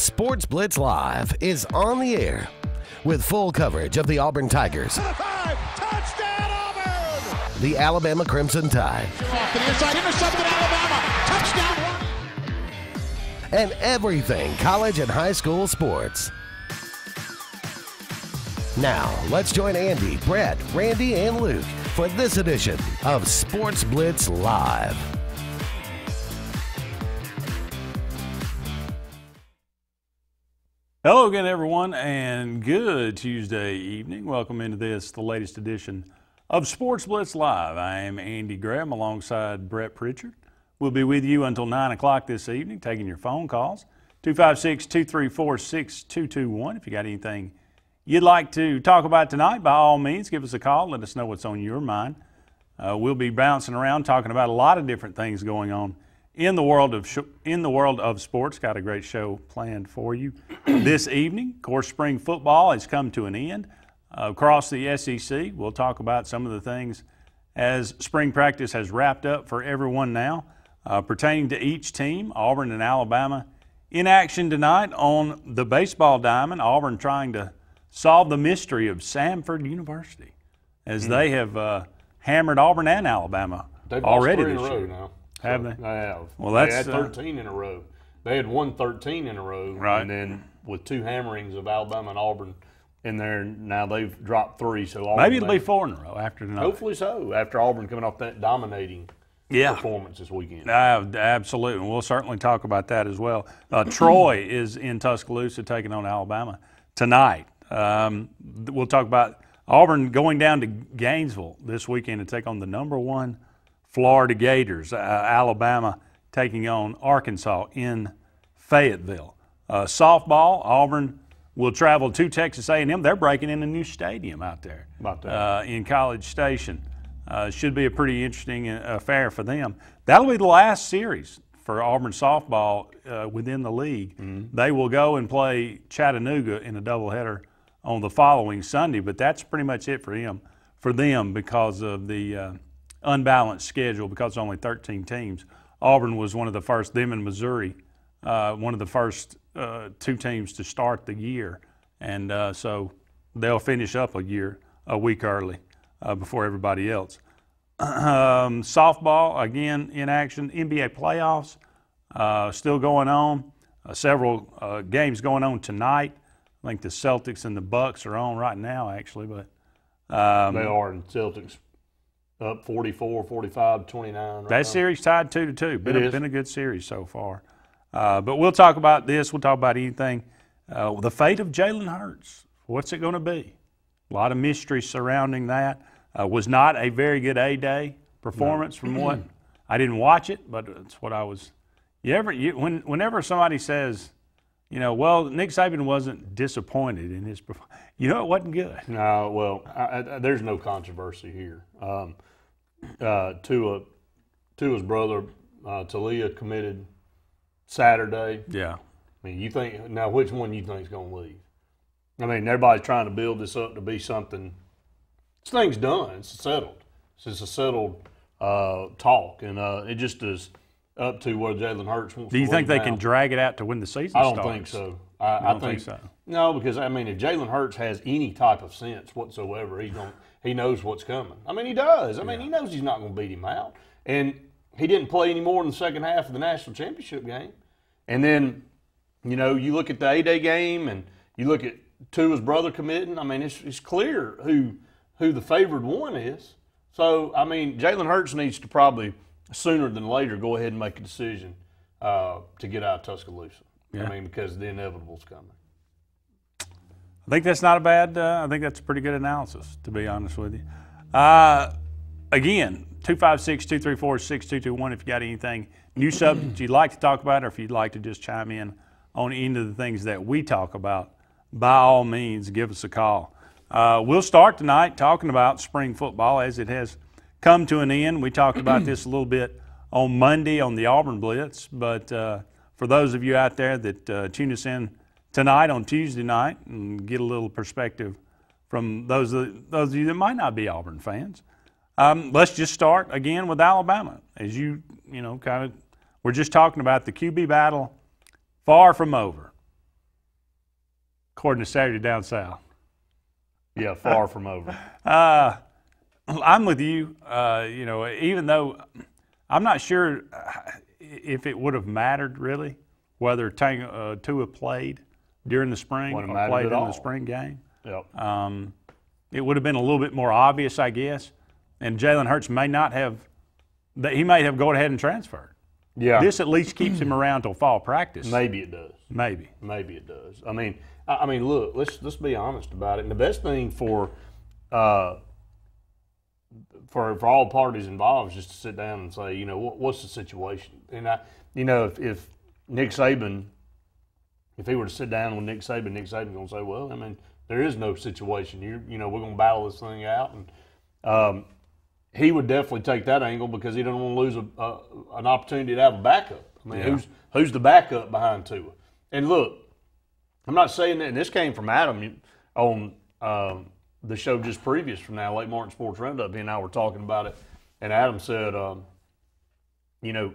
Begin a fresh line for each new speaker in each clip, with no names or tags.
Sports Blitz Live is on the air with full coverage of the Auburn Tigers,
Touchdown Auburn!
the Alabama Crimson Tide,
Off to the inside, intercepted Alabama. Touchdown!
and everything college and high school sports. Now, let's join Andy, Brett, Randy, and Luke for this edition of Sports Blitz Live.
Hello again, everyone, and good Tuesday evening. Welcome into this, the latest edition of Sports Blitz Live. I am Andy Graham alongside Brett Pritchard. We'll be with you until 9 o'clock this evening, taking your phone calls, 256-234-6221. If you got anything you'd like to talk about tonight, by all means, give us a call. Let us know what's on your mind. We'll be bouncing around talking about a lot of different things going on in the world of sports. Got a great show planned for you this evening. Of course, spring football has come to an end across the SEC. We'll talk about some of the things as spring practice has wrapped up for everyone now pertaining to each team. Auburn and Alabama in action tonight on the baseball diamond. Auburn trying to solve the mystery of Samford University as they have hammered Auburn and Alabama already this year.
Now.
Have they?
They have.
Well, that's
they had 13 in a row. They had won 13 in a row,
right.
And then with two hammerings of Alabama and Auburn in there, now they've dropped three. So Auburn
maybe it'll be 4 in a row after tonight.
Hopefully so. After Auburn coming off that dominating performance this weekend.
Absolutely, and we'll certainly talk about that as well. Troy is in Tuscaloosa taking on Alabama tonight. We'll talk about Auburn going down to Gainesville this weekend to take on the #1 Florida Gators. Alabama taking on Arkansas in Fayetteville. Softball, Auburn will travel to Texas A&M. They're breaking in a new stadium out there in College Station. Should be a pretty interesting affair for them. That'll be the last series for Auburn softball within the league. Mm-hmm. They will go and play Chattanooga in a doubleheader on the following Sunday, but that's pretty much it for them because of the unbalanced schedule, because it's only 13 teams. Auburn was one of the first, them and Missouri, one of the first 2 teams to start the year, and so they'll finish up a week early before everybody else. Softball, again, in action. NBA playoffs still going on. Several games going on tonight. I think the Celtics and the Bucks are on right now, actually. But
they are, and Celtics up 44, 45, 29. Right
that
now.
Series tied 2-2. Been a good series so far. But we'll talk about this. We'll talk about anything. The fate of Jalen Hurts. What's it going to be? A lot of mystery surrounding that. Was not a very good A-Day performance from what I didn't watch it, but it's what I was. Whenever somebody says, well, Nick Saban wasn't disappointed in his performance, it wasn't good.
No, well, there's no controversy here. Tua's brother, Talia, committed Saturday.
Yeah.
I mean, which one you think is going to leave? I mean, everybody's trying to build this up to be something. This thing's done. It's settled. It's a settled talk, and it just is up to where Jalen Hurts wants to.
Do you think they can drag it out to when the season starts?
I don't think so. I think so. No, because I mean, if Jalen Hurts has any type of sense whatsoever, he knows what's coming. I mean, he does. I mean, he knows he's not going to beat him out, and he didn't play any more in the second half of the national championship game. And then, you look at the A-Day game, and you look at Tua's brother committing. I mean, it's clear who the favored one is. So, I mean, Jalen Hurts needs to probably sooner than later go ahead and make a decision to get out of Tuscaloosa. Yeah. I mean, because the inevitable's coming.
I think that's not a bad I think that's a pretty good analysis, to be honest with you. Again, 256-234-6221 if you got anything, new subjects you'd like to talk about, or if you'd like to just chime in on any of the things that we talk about, by all means, give us a call. We'll start tonight talking about spring football as it has come to an end. We talked about this a little bit on Monday on the Auburn Blitz, but for those of you out there that tune us in tonight on Tuesday night and get a little perspective from those of you that might not be Auburn fans, let's just start again with Alabama. As we're just talking about the QB battle, far from over. according to Saturday Down South.
Yeah, far from over.
I'm with you. You know, even though I'm not sure if it would have mattered really whether Tua played during the spring or played in the spring game.
Yep.
It would have been a little bit more obvious, I guess. And Jalen Hurts may not have. He may have gone ahead and transferred.
Yeah.
This at least keeps him around till fall practice.
Maybe it does.
Maybe
it does. I mean, look. Let's be honest about it. And the best thing for all parties involved is just to sit down and say, you know, what's the situation? And if Nick Saban, if he were to sit down with Nick Saban's going to say, well, I mean, there is no situation. You know, we're going to battle this thing out, and he would definitely take that angle because he doesn't want to lose an opportunity to have a backup. I mean, who's the backup behind Tua? And look, I'm not saying that, and this came from Adam on the show just previous from now, Lake Martin Sports Roundup. He and I were talking about it, and Adam said, you know,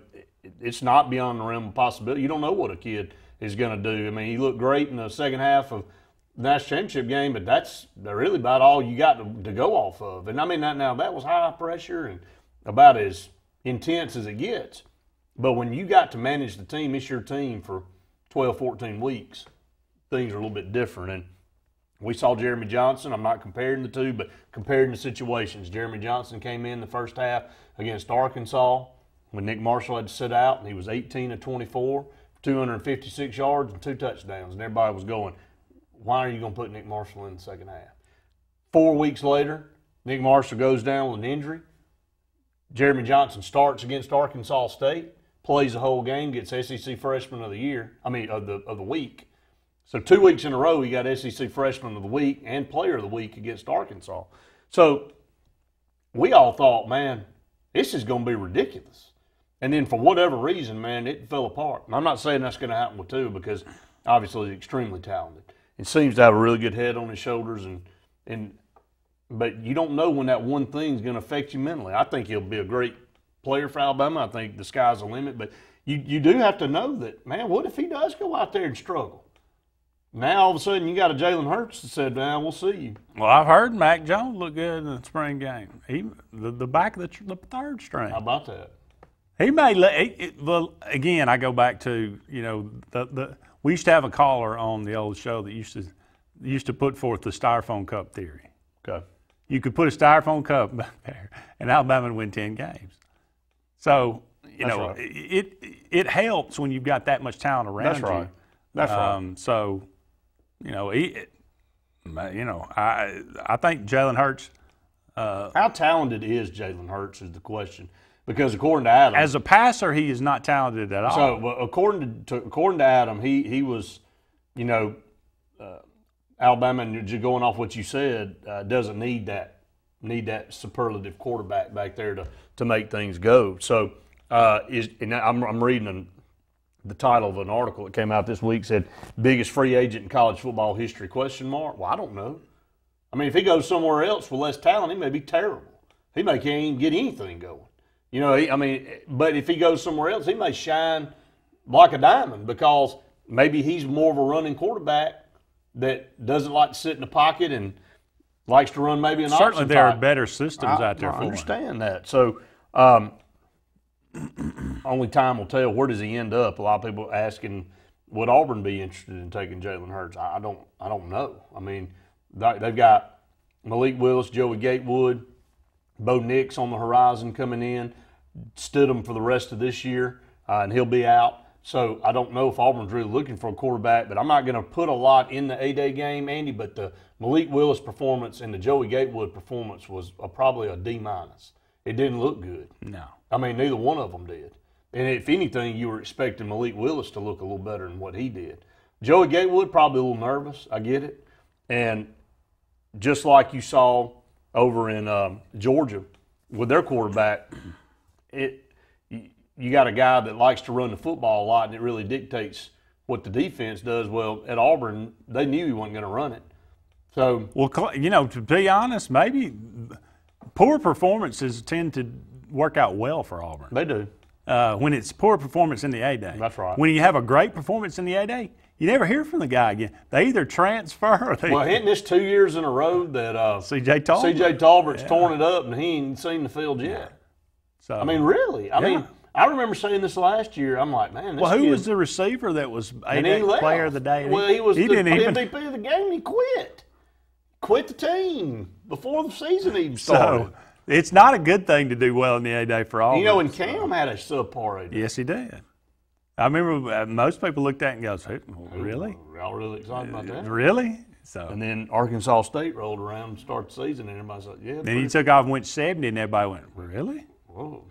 it's not beyond the realm of possibility. You don't know what a kid is going to do. I mean, he looked great in the second half of the national championship game, but that's really about all you got to go off of. And I mean, now that was high pressure and about as intense as it gets. But when you got to manage the team, it's your team for 12, 14 weeks, things are a little bit different. And we saw Jeremy Johnson. I'm not comparing the two, but comparing the situations. Jeremy Johnson came in the first half against Arkansas when Nick Marshall had to sit out, and he was 18 of 24, 256 yards and 2 touchdowns. And everybody was going, why are you going to put Nick Marshall in the second half? 4 weeks later, Nick Marshall goes down with an injury. Jeremy Johnson starts against Arkansas State, plays the whole game, gets SEC Freshman of the Year. I mean, of the week. So 2 weeks in a row, he got SEC Freshman of the Week and Player of the Week against Arkansas. So we all thought, man, this is going to be ridiculous. And then for whatever reason, man, it fell apart. And I'm not saying that's going to happen with Tua because obviously he's extremely talented. He seems to have a really good head on his shoulders, but you don't know when that one thing is going to affect you mentally. I think he'll be a great player for Alabama. I think the sky's the limit. But you do have to know that, man, what if he does go out there and struggle? Now, all of a sudden, you got a Jalen Hurts that said, man, we'll see you.
Well, I've heard Mac Jones look good in the spring game. The back of the third string.
How about that?
He may well, again, I go back to, you know, we used to have a caller on the old show that used to put forth the styrofoam cup theory.
Okay.
You could put a styrofoam cup back there, and Alabama would win 10 games. So, you know,
right.
it helps when you've got that much talent around
That's
you.
right. That's right.
So, you know, I think Jalen Hurts.
How talented is Jalen Hurts is the question. Because according to Adam,
as a passer, he is not talented at all.
So, well, according to Adam, he was, you know, Alabama, and just going off what you said, doesn't need that superlative quarterback back there to make things go. So, and I'm reading the title of an article that came out this week said biggest free agent in college football history ? Well, I don't know. I mean, if he goes somewhere else with less talent, he may be terrible. He can't even get anything going. You know, but if he goes somewhere else, he may shine like a diamond because maybe he's more of a running quarterback that doesn't like to sit in the pocket and likes to run maybe an option
Certainly there
type.
are better systems out there for him.
I understand that. So only time will tell. Where does he end up? A lot of people asking, would Auburn be interested in taking Jalen Hurts? I don't know. I mean, they've got Malik Willis, Joey Gatewood, Bo Nix on the horizon coming in, stood him for the rest of this year, and he'll be out. So I don't know if Auburn's really looking for a quarterback, but I'm not going to put a lot in the A-Day game, Andy, but the Malik Willis performance and the Joey Gatewood performance was probably a D-. It didn't look good.
No.
I mean, neither one of them did. And if anything, you were expecting Malik Willis to look a little better than what he did. Joey Gatewood, probably a little nervous. I get it. And just like you saw over in Georgia with their quarterback, you got a guy that likes to run the football a lot, and it really dictates what the defense does. Well, at Auburn, they knew he wasn't going to run it. So,
well, you know, to be honest, maybe poor performances tend to work out well for Auburn.
They do.
When it's poor performance in the A-Day.
That's right.
When you have a great performance in the A-Day, you never hear from the guy again. They either transfer or they.
Well, isn't this 2 years in a row that
C.J. Talbot?
C.J. Talbert's torn it up and he ain't seen the field yet?
So,
I mean, really? I mean, I remember saying this last year. I'm like, man, this
who
kid,
was the receiver that was player of the day?
Well, he was the
didn't
MVP of the game. He quit the team before the season even started.
So it's not a good thing to do well in the A-Day for all.
You know, and Cam had a subpar A-Day.
Yes, he did. I remember most people looked at it and goes, really?
Y'all really excited about that?
Really? So.
And then Arkansas State rolled around and started the season, and everybody's like, yeah.
Then he took off and went 70, and everybody went, really?
Whoa.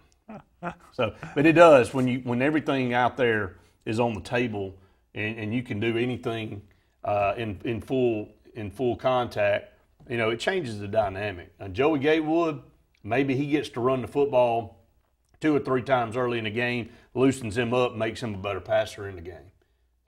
So, but it does when everything out there is on the table, and you can do anything in full contact. You know, it changes the dynamic. Joey Gatewood, maybe he gets to run the football 2 or 3 times early in the game, loosens him up, makes him a better passer in the game.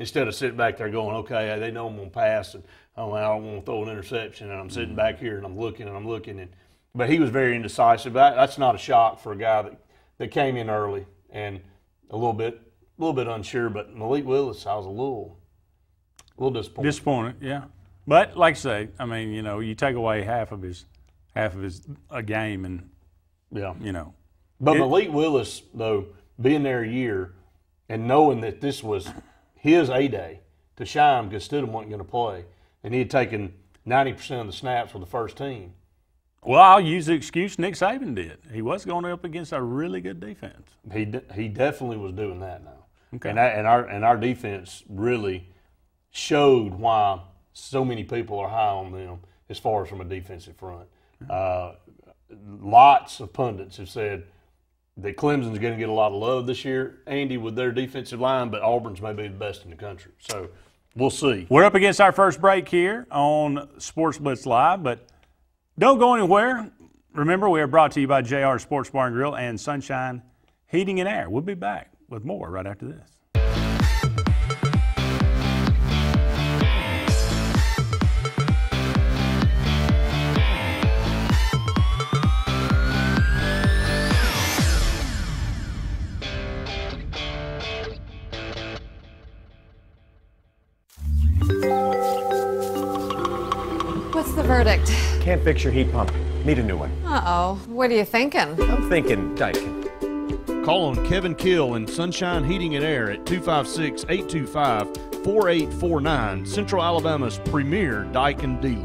Instead of sitting back there going, okay, they know I'm going to pass, and I don't want to throw an interception, and I'm sitting back here and I'm looking. But he was very indecisive. That's not a shock for a guy that came in early and a little bit unsure. But Malik Willis, I was a little disappointed.
Disappointed, yeah. But like I say, I mean, you know, you take away half of his game, and you know.
But Malik Willis, though, being there a year and knowing that this was his A-Day to shine because Stidham wasn't going to play, and he had taken 90% of the snaps with the first team.
Well, I'll use the excuse Nick Saban did. He was going up against a really good defense.
He definitely was doing that now.
Okay.
And our defense really showed why so many people are high on them as far as from a defensive front. Lots of pundits have said that Clemson's going to get a lot of love this year, Andy, with their defensive line, but Auburn's may be the best in the country. So we'll see.
We're up against our first break here on Sports Blitz Live, but don't go anywhere. Remember, we are brought to you by JR Sports Bar and Grill and Sunshine Heating and Air. We'll be back with more right after this.
What's the verdict?
Can't fix your heat pump. Need a new one.
Uh-oh. What are you thinking?
I'm thinking Daikin.
Call on Kevin Kill and Sunshine Heating and Air at 256-825-4849, Central Alabama's premier Daikin dealer.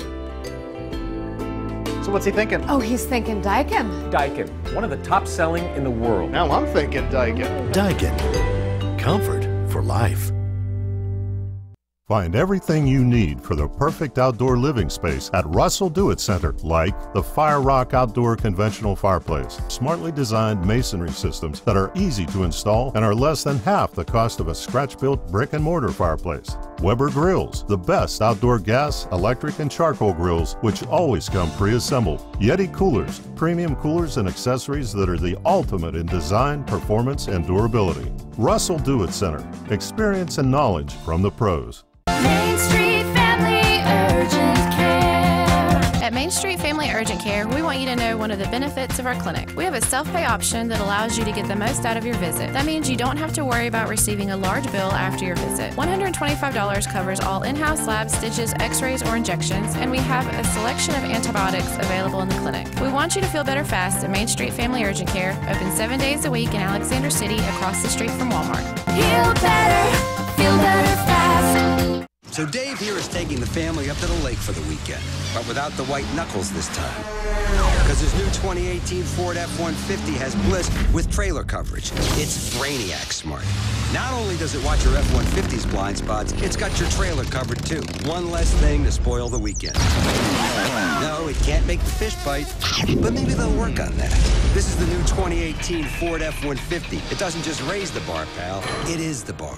So what's he thinking?
Oh, he's thinking Daikin.
Daikin, one of the top selling in the world.
Now I'm thinking Daikin.
Daikin. Comfort for life.
Find everything you need for the perfect outdoor living space at Russell Do-It Center, like the Fire Rock Outdoor Conventional Fireplace, smartly designed masonry systems that are easy to install and are less than half the cost of a scratch-built brick and mortar fireplace. Weber Grills, the best outdoor gas, electric, and charcoal grills, which always come pre-assembled. Yeti Coolers, premium coolers and accessories that are the ultimate in design, performance, and durability. Russell Do-It Center, experience and knowledge from the pros.
Main Street Family Urgent Care. At Main Street Family Urgent Care, we want you to know one of the benefits of our clinic. We have a self-pay option that allows you to get the most out of your visit. That means you don't have to worry about receiving a large bill after your visit. $125 covers all in-house labs, stitches, x-rays, or injections, and we have a selection of antibiotics available in the clinic. We want you to feel better fast at Main Street Family Urgent Care, open 7 days a week in Alexander City across the street from Walmart. Feel better fast.
So Dave here is taking the family up to the lake for the weekend, but without the white knuckles this time. Because his new 2018 Ford F-150 has Blitz with trailer coverage. It's Brainiac smart. Not only does it watch your F-150's blind spots, it's got your trailer covered too. One less thing to spoil the weekend. No, it can't make the fish bite, but maybe they'll work on that. This is the new 2018 Ford F-150. It doesn't just raise the bar, pal. It is the bar.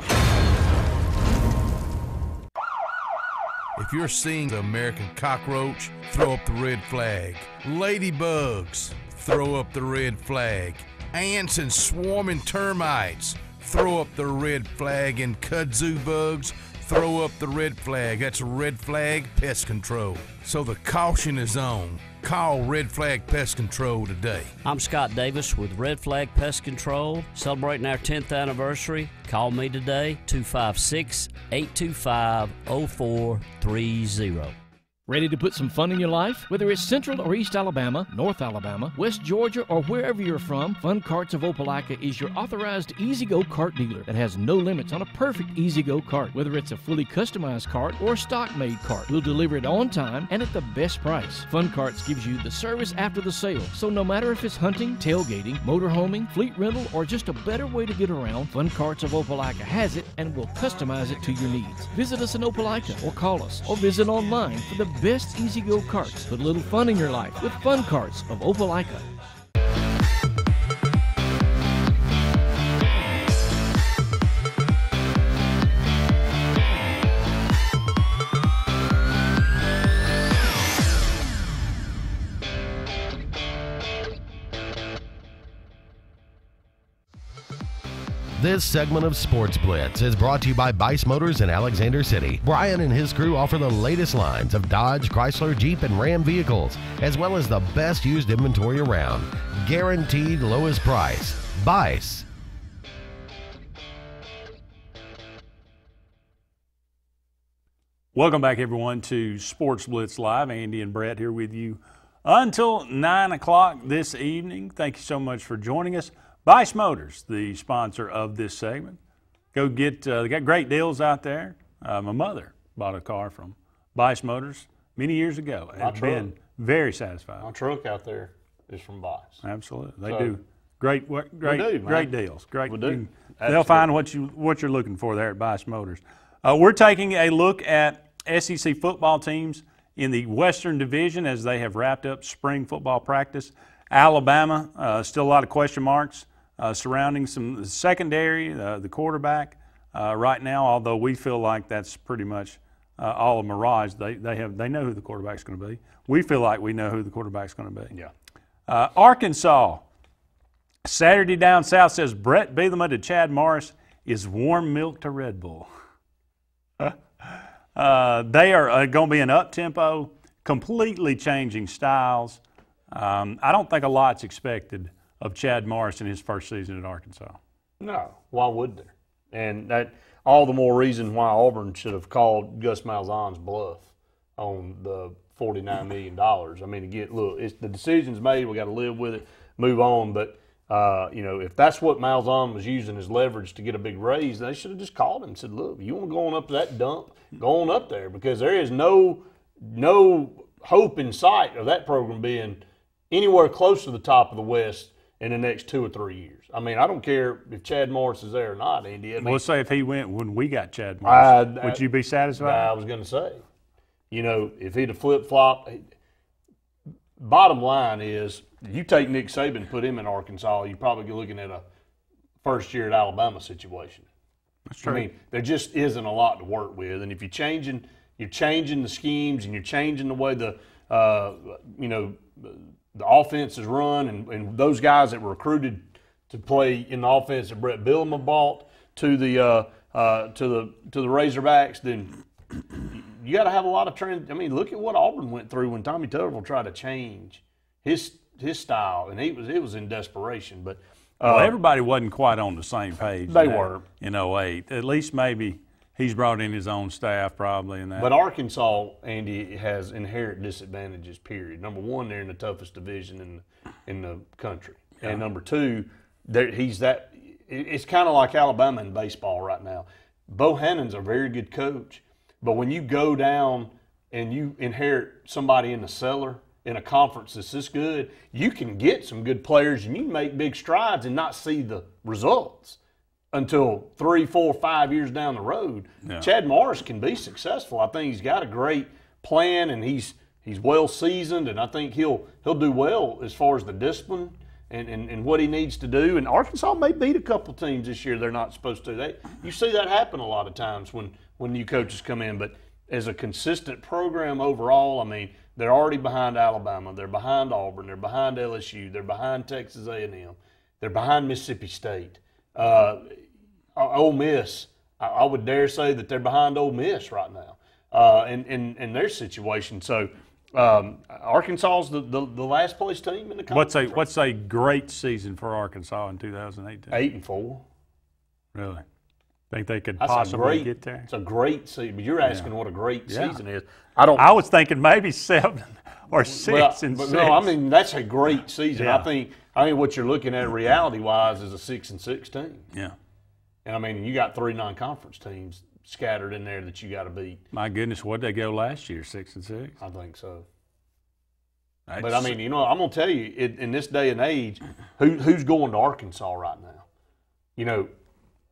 If you're seeing the American cockroach, throw up the red flag. Ladybugs, throw up the red flag. Ants and swarming termites, throw up the red flag. And kudzu bugs, throw up the red flag. That's Red Flag Pest Control. So the caution is on. Call Red Flag Pest Control today.
I'm Scott Davis with Red Flag Pest Control, celebrating our 10th anniversary. Call me today, 256-825-0430.
Ready to put some fun in your life? Whether it's Central or East Alabama, North Alabama, West Georgia, or wherever you're from, Fun Carts of Opelika is your authorized E-Z-GO cart dealer that has no limits on a perfect E-Z-GO cart. Whether it's a fully customized cart or a stock-made cart, we'll deliver it on time and at the best price. Fun Carts gives you the service after the sale, so no matter if it's hunting, tailgating, motorhoming, fleet rental, or just a better way to get around, Fun Carts of Opelika has it and will customize it to your needs. Visit us in Opelika or call us or visit online for the best E-Z-GO carts. Put a little fun in your life with Fun Carts of Opelika.
This segment of Sports Blitz is brought to you by Bice Motors in Alexander City. Brian and his crew offer the latest lines of Dodge, Chrysler, Jeep, and Ram vehicles, as well as the best used inventory around. Guaranteed lowest price. Bice.
Welcome back, everyone, to Sports Blitz Live. Andy and Brett here with you until 9 o'clock this evening. Thank you so much for joining us. Bice Motors, the sponsor of this segment. Go get, they got great deals out there. My mother bought a car from Bice Motors many years ago. I've been very satisfied.
My truck out there is from Bice.
Absolutely. They do great deals. Great.
We do.
They'll find what you're looking for there at Bice Motors. We're taking a look at SEC football teams in the Western Division as they have wrapped up spring football practice. Alabama, still a lot of question marks surrounding some secondary, the quarterback right now, although we feel like that's pretty much all a mirage. They know who the quarterback's going to be. We feel like we know who the quarterback's going to be.
Yeah.
Arkansas, Saturday Down South says Brett Bielema to Chad Morris is warm milk to Red Bull. They are going to be an up-tempo, completely changing styles. I don't think a lot's expected of Chad Morris in his first season at Arkansas.
No, why would there? And that all the more reason why Auburn should have called Gus Malzahn's bluff on the $49 million. I mean, again, look, the decision's made. We got to live with it, move on. But if that's what Malzahn was using as leverage to get a big raise, they should have just called him and said, "Look, you want to go on up to that dump? Go on up there," because there is no hope in sight of that program being anywhere close to the top of the West in the next 2 or 3 years. I mean, I don't care if Chad Morris is there or not, Andy. I mean,
let's say if he went when we got Chad Morris, would you be satisfied?
I was going to say, if he'd have flip-flopped, bottom line is you take Nick Saban and put him in Arkansas, you're probably looking at a first year at Alabama situation.
That's true.
I mean, there just isn't a lot to work with. And if you're changing the schemes and you're changing the way the offense is run, and those guys that were recruited to play in the offense that Brett Bielema bought to the Razorbacks, then you got to have a lot of trends. I mean, look at what Auburn went through when Tommy Tuberville tried to change his style, and it was in desperation. But
everybody wasn't quite on the same page.
They were
in 08. At least maybe he's brought in his own staff probably in that.
But Arkansas, Andy, has inherent disadvantages, period. Number one, they're in the toughest division in the country. Yeah. And number two, it's kind of like Alabama in baseball right now. Bo Hannon's a very good coach, but when you go down and you inherit somebody in the cellar in a conference that's this good, you can get some good players and you can make big strides and not see the results until 3, 4, 5 years down the road. Yeah. Chad Morris can be successful. I think he's got a great plan and he's well seasoned, and I think he'll do well as far as the discipline and what he needs to do. And Arkansas may beat a couple teams this year they're not supposed to. You see that happen a lot of times when new coaches come in. But as a consistent program overall, I mean, they're already behind Alabama. They're behind Auburn. They're behind LSU. They're behind Texas A&M. They're behind Mississippi State. Ole Miss, I would dare say that they're behind Ole Miss right now in their situation. So Arkansas is the last place team in the conference.
What's a great season for Arkansas in 2018?
8-4.
Really? Think they could possibly get there?
It's a great season. But you're asking what a great season is.
I was thinking maybe 7 or 6 and 6.
No, I mean that's a great season.
Yeah.
I think what you're looking at reality-wise is a 6-6 team.
Yeah.
And I mean you got 3 non-conference teams scattered in there that you got to beat.
My goodness, what did they go last year? 6-6.
I think so. But I mean, I'm gonna tell you, in this day and age, who's going to Arkansas right now?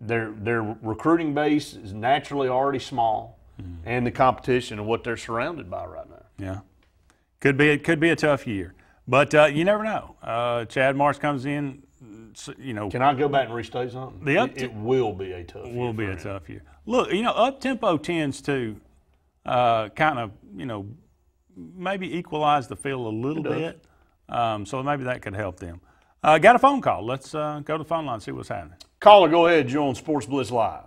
Their recruiting base is naturally already small, and the competition and what they're surrounded by right now.
Yeah, could be a tough year, but you never know. Chad Marsh comes in.
Can I go back and restate something? It will be a tough year.
Will be a tough year. Look, up tempo tends to kind of maybe equalize the field a little bit. So maybe that could help them. Got a phone call. Let's go to the phone line and see what's happening.
Caller, go ahead. You're on Sports Blitz Live.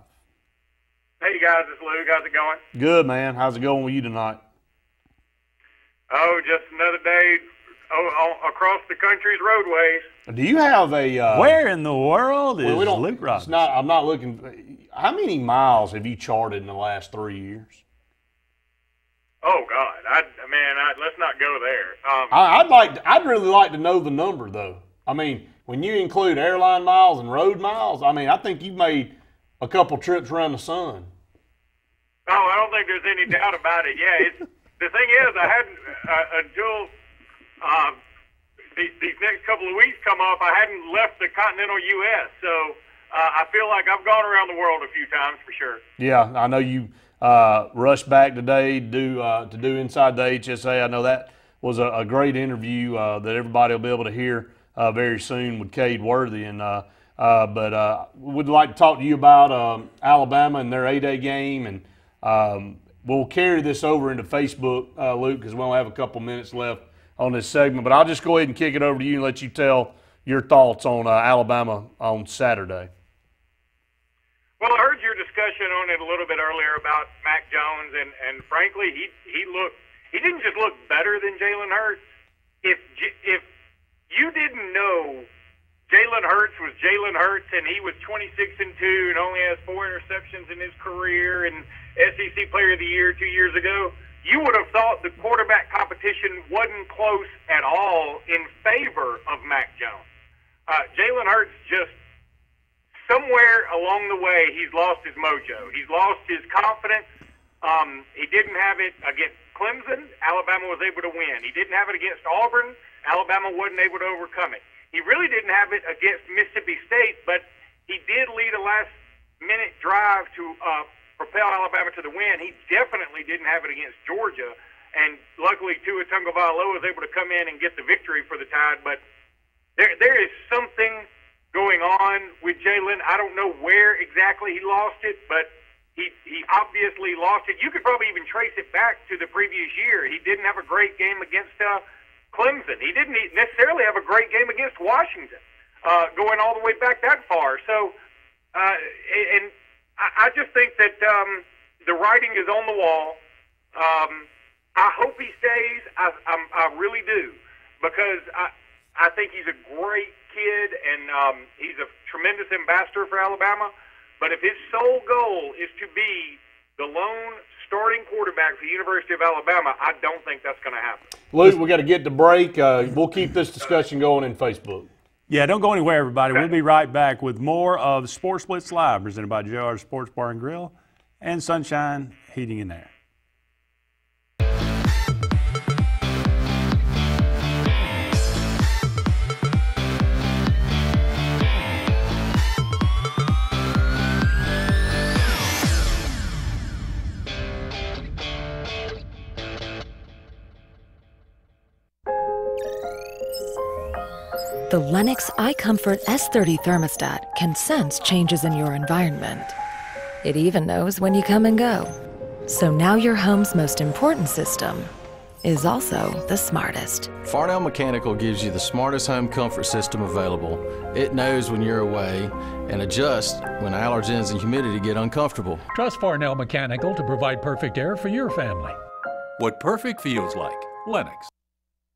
Hey, guys. It's Lou. How's it going?
Good, man. How's it going with you tonight?
Oh, just another day across the country's roadways.
Do you have a
where in the world is Luke Roberts?
I'm not looking. How many miles have you charted in the last 3 years?
Oh God, let's not go there.
I'd really like to know the number though. I mean, when you include airline miles and road miles, I think you've made a couple trips around the sun.
Oh, I don't think there's any doubt about it. Yeah, the thing is, I hadn't until these next couple of weeks come up, I hadn't left the continental U.S. So I feel like I've gone around the world a few times for sure. Yeah,
I know you rushed back today to do Inside the HSA. I know that was a great interview that everybody will be able to hear very soon with Cade Worthy. And but we'd like to talk to you about Alabama and their A-Day game, and we'll carry this over into Facebook, Luke, because we only have a couple minutes left on this segment. But I'll just go ahead and kick it over to you and let you tell your thoughts on Alabama on Saturday.
Well, I heard your discussion on it a little bit earlier about Mac Jones, and frankly, he didn't just look better than Jalen Hurts. If you didn't know Jalen Hurts was Jalen Hurts and he was 26-2 and only has 4 interceptions in his career and SEC Player of the Year 2 years ago, you would have thought the quarterback competition wasn't close at all in favor of Mac Jones. Jalen Hurts just somewhere along the way, he's lost his mojo. He's lost his confidence. He didn't have it against Clemson. Alabama was able to win. He didn't have it against Auburn. Alabama wasn't able to overcome it. He really didn't have it against Mississippi State, but he did lead a last-minute drive to propel Alabama to the win. He definitely didn't have it against Georgia, and luckily Tua Tagovailoa was able to come in and get the victory for the Tide. But there is something going on with Jalen. I don't know where exactly he lost it, but he obviously lost it. You could probably even trace it back to the previous year. He didn't have a great game against Clemson. He didn't necessarily have a great game against Washington, going all the way back that far. So, and I just think that the writing is on the wall. I hope he stays. I really do, because I think he's a great kid, and he's a tremendous ambassador for Alabama. But if his sole goal is to be the lone starting quarterback for the University of Alabama, I don't think that's going to happen.
Luke, we got to get to break. We'll keep this discussion going in Facebook.
Yeah, don't go anywhere, everybody. We'll be right back with more of Sports Blitz Live, presented by JR Sports Bar and Grill and Sunshine Heating and Air.
The Lennox iComfort S30 thermostat can sense changes in your environment. It even knows when you come and go. So now your home's most important system is also the smartest.
Farnell Mechanical gives you the smartest home comfort system available. It knows when you're away and adjusts when allergens and humidity get uncomfortable.
Trust Farnell Mechanical to provide perfect air for your family.
What perfect feels like. Lennox.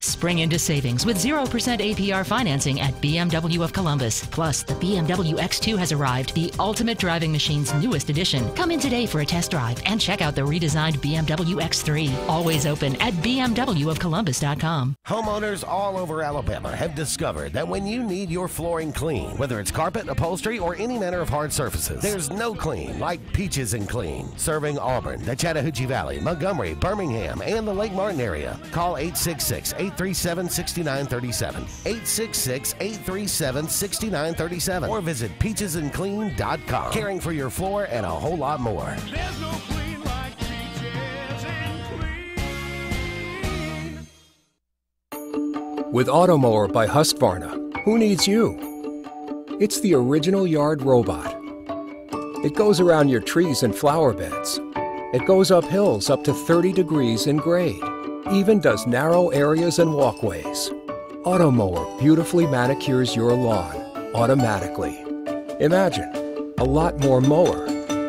Spring into savings with 0% APR financing at BMW of Columbus. Plus, the BMW X2 has arrived, the ultimate driving machine's newest edition. Come in today for a test drive and check out the redesigned BMW X3. Always open at bmwofcolumbus.com.
Homeowners all over Alabama have discovered that when you need your flooring clean, whether it's carpet, upholstery, or any manner of hard surfaces, there's no clean like Peaches and Clean. Serving Auburn, the Chattahoochee Valley, Montgomery, Birmingham, and the Lake Martin area. Call 866-837-6937. 866-837-6937 or visit peachesandclean.com. Caring for your floor and a whole lot more.
There's no clean like Peaches and Clean.
With Automower by Husqvarna, who needs you? It's the original yard robot. It goes around your trees and flower beds. It goes up hills up to 30 degrees in grade. Even does narrow areas and walkways. Automower beautifully manicures your lawn automatically. Imagine a lot more mower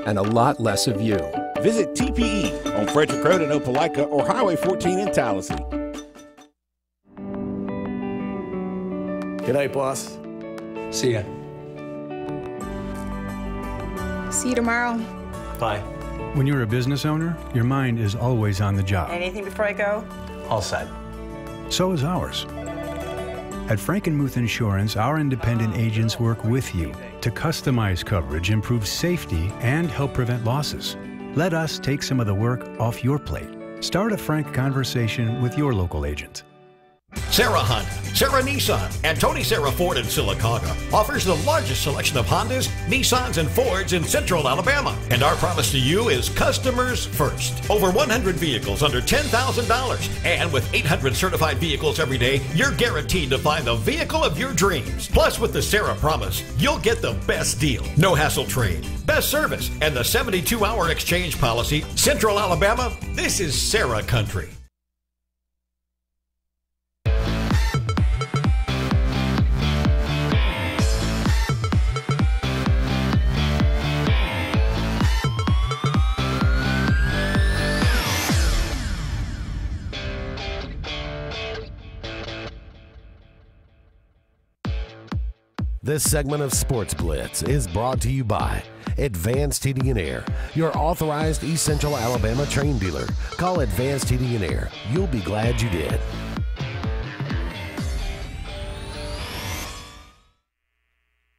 and a lot less of you.
Visit TPE on Frederick Road in Opelika or Highway 14 in Tallahassee.
Good night, boss.
See ya.
See you tomorrow.
Bye.
When you're a business owner, your mind is always on the job.
Anything before I go?
All set.
So is ours. At Frankenmuth Insurance, our independent agents work with you to customize coverage, improve safety, and help prevent losses. Let us take some of the work off your plate. Start a frank conversation with your local agent.
Sarah Honda, Sarah Nissan, and Tony Sarah Ford in Sylacauga offers the largest selection of Hondas, Nissans, and Fords in Central Alabama. And our promise to you is customers first. Over 100 vehicles under $10,000. And with 800 certified vehicles every day, you're guaranteed to find the vehicle of your dreams. Plus, with the Sarah Promise, you'll get the best deal. No hassle trade, best service, and the 72-hour exchange policy. Central Alabama, this is Sarah country.
This segment of Sports Blitz is brought to you by Advanced Heating and Air, your authorized East Central Alabama train dealer. Call Advanced Heating and Air. You'll be glad you did.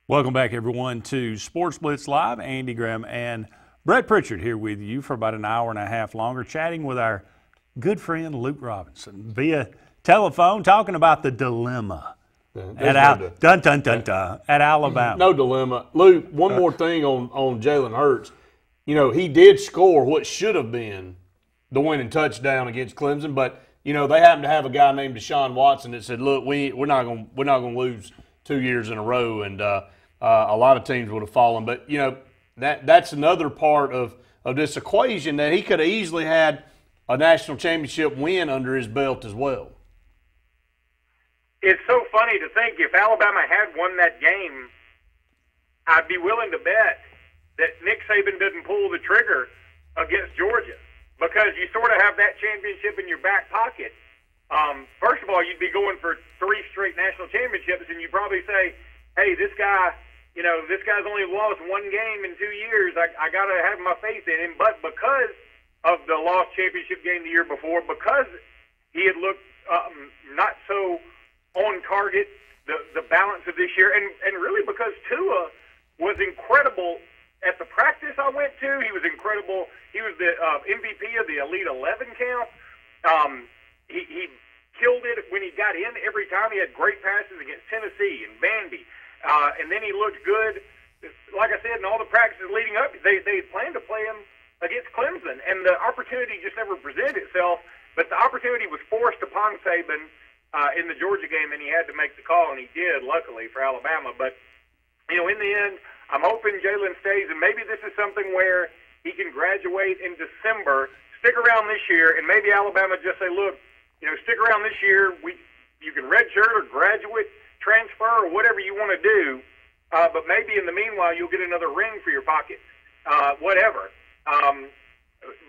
Welcome back, everyone, to Sports Blitz Live. Andy Graham and Brett Pritchard here with you for about an hour and a half longer, chatting with our good friend Luke Robinson via telephone, talking about the dilemma at Alabama.
No dilemma. Luke, one more thing on Jalen Hurts. You know, he did score what should have been the winning touchdown against Clemson, but you know they happened to have a guy named Deshaun Watson that said, "Look, we're not going to lose 2 years in a row," and a lot of teams would have fallen. But you know that's another part of this equation that he could have easily had a national championship win under his belt as well.
It's so funny to think if Alabama had won that game, I'd be willing to bet that Nick Saban doesn't pull the trigger against Georgia because you sort of have that championship in your back pocket. First of all, you'd be going for 3 straight national championships, and you'd probably say, hey, this guy's only lost 1 game in 2 years. I got to have my faith in him. But because of the lost championship game the year before, because he had looked not so on target, the balance of this year, and really because Tua was incredible at the practice I went to. He was incredible. He was the MVP of the Elite 11 camp. He killed it when he got in every time. He had great passes against Tennessee and Vandy, and then he looked good. Like I said, in all the practices leading up, they planned to play him against Clemson, and the opportunity just never presented itself. But the opportunity was forced upon Saban in the Georgia game, and he had to make the call, and he did, luckily, for Alabama. But, you know, in the end, I'm hoping Jalen stays, and maybe this is something where he can graduate in December, stick around this year, and maybe Alabama just say, look, stick around this year. You can redshirt or graduate, transfer, or whatever you want to do. But maybe in the meanwhile, you'll get another ring for your pocket, whatever.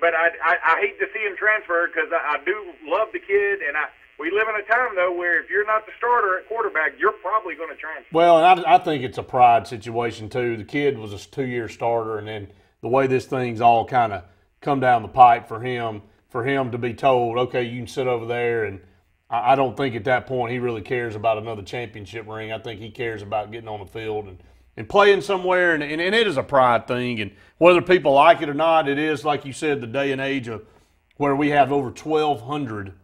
But I hate to see him transfer because I do love the kid, and we live in a time, though, where if you're not the starter at quarterback, you're probably going to transfer.
Well, and I think it's a pride situation, too. The kid was a 2-year starter, and then the way this thing's all kind of come down the pipe for him to be told, okay, you can sit over there, and I don't think at that point he really cares about another championship ring. I think he cares about getting on the field and playing somewhere, and it is a pride thing. And whether people like it or not, it is, like you said, the day and age of where we have over 1,200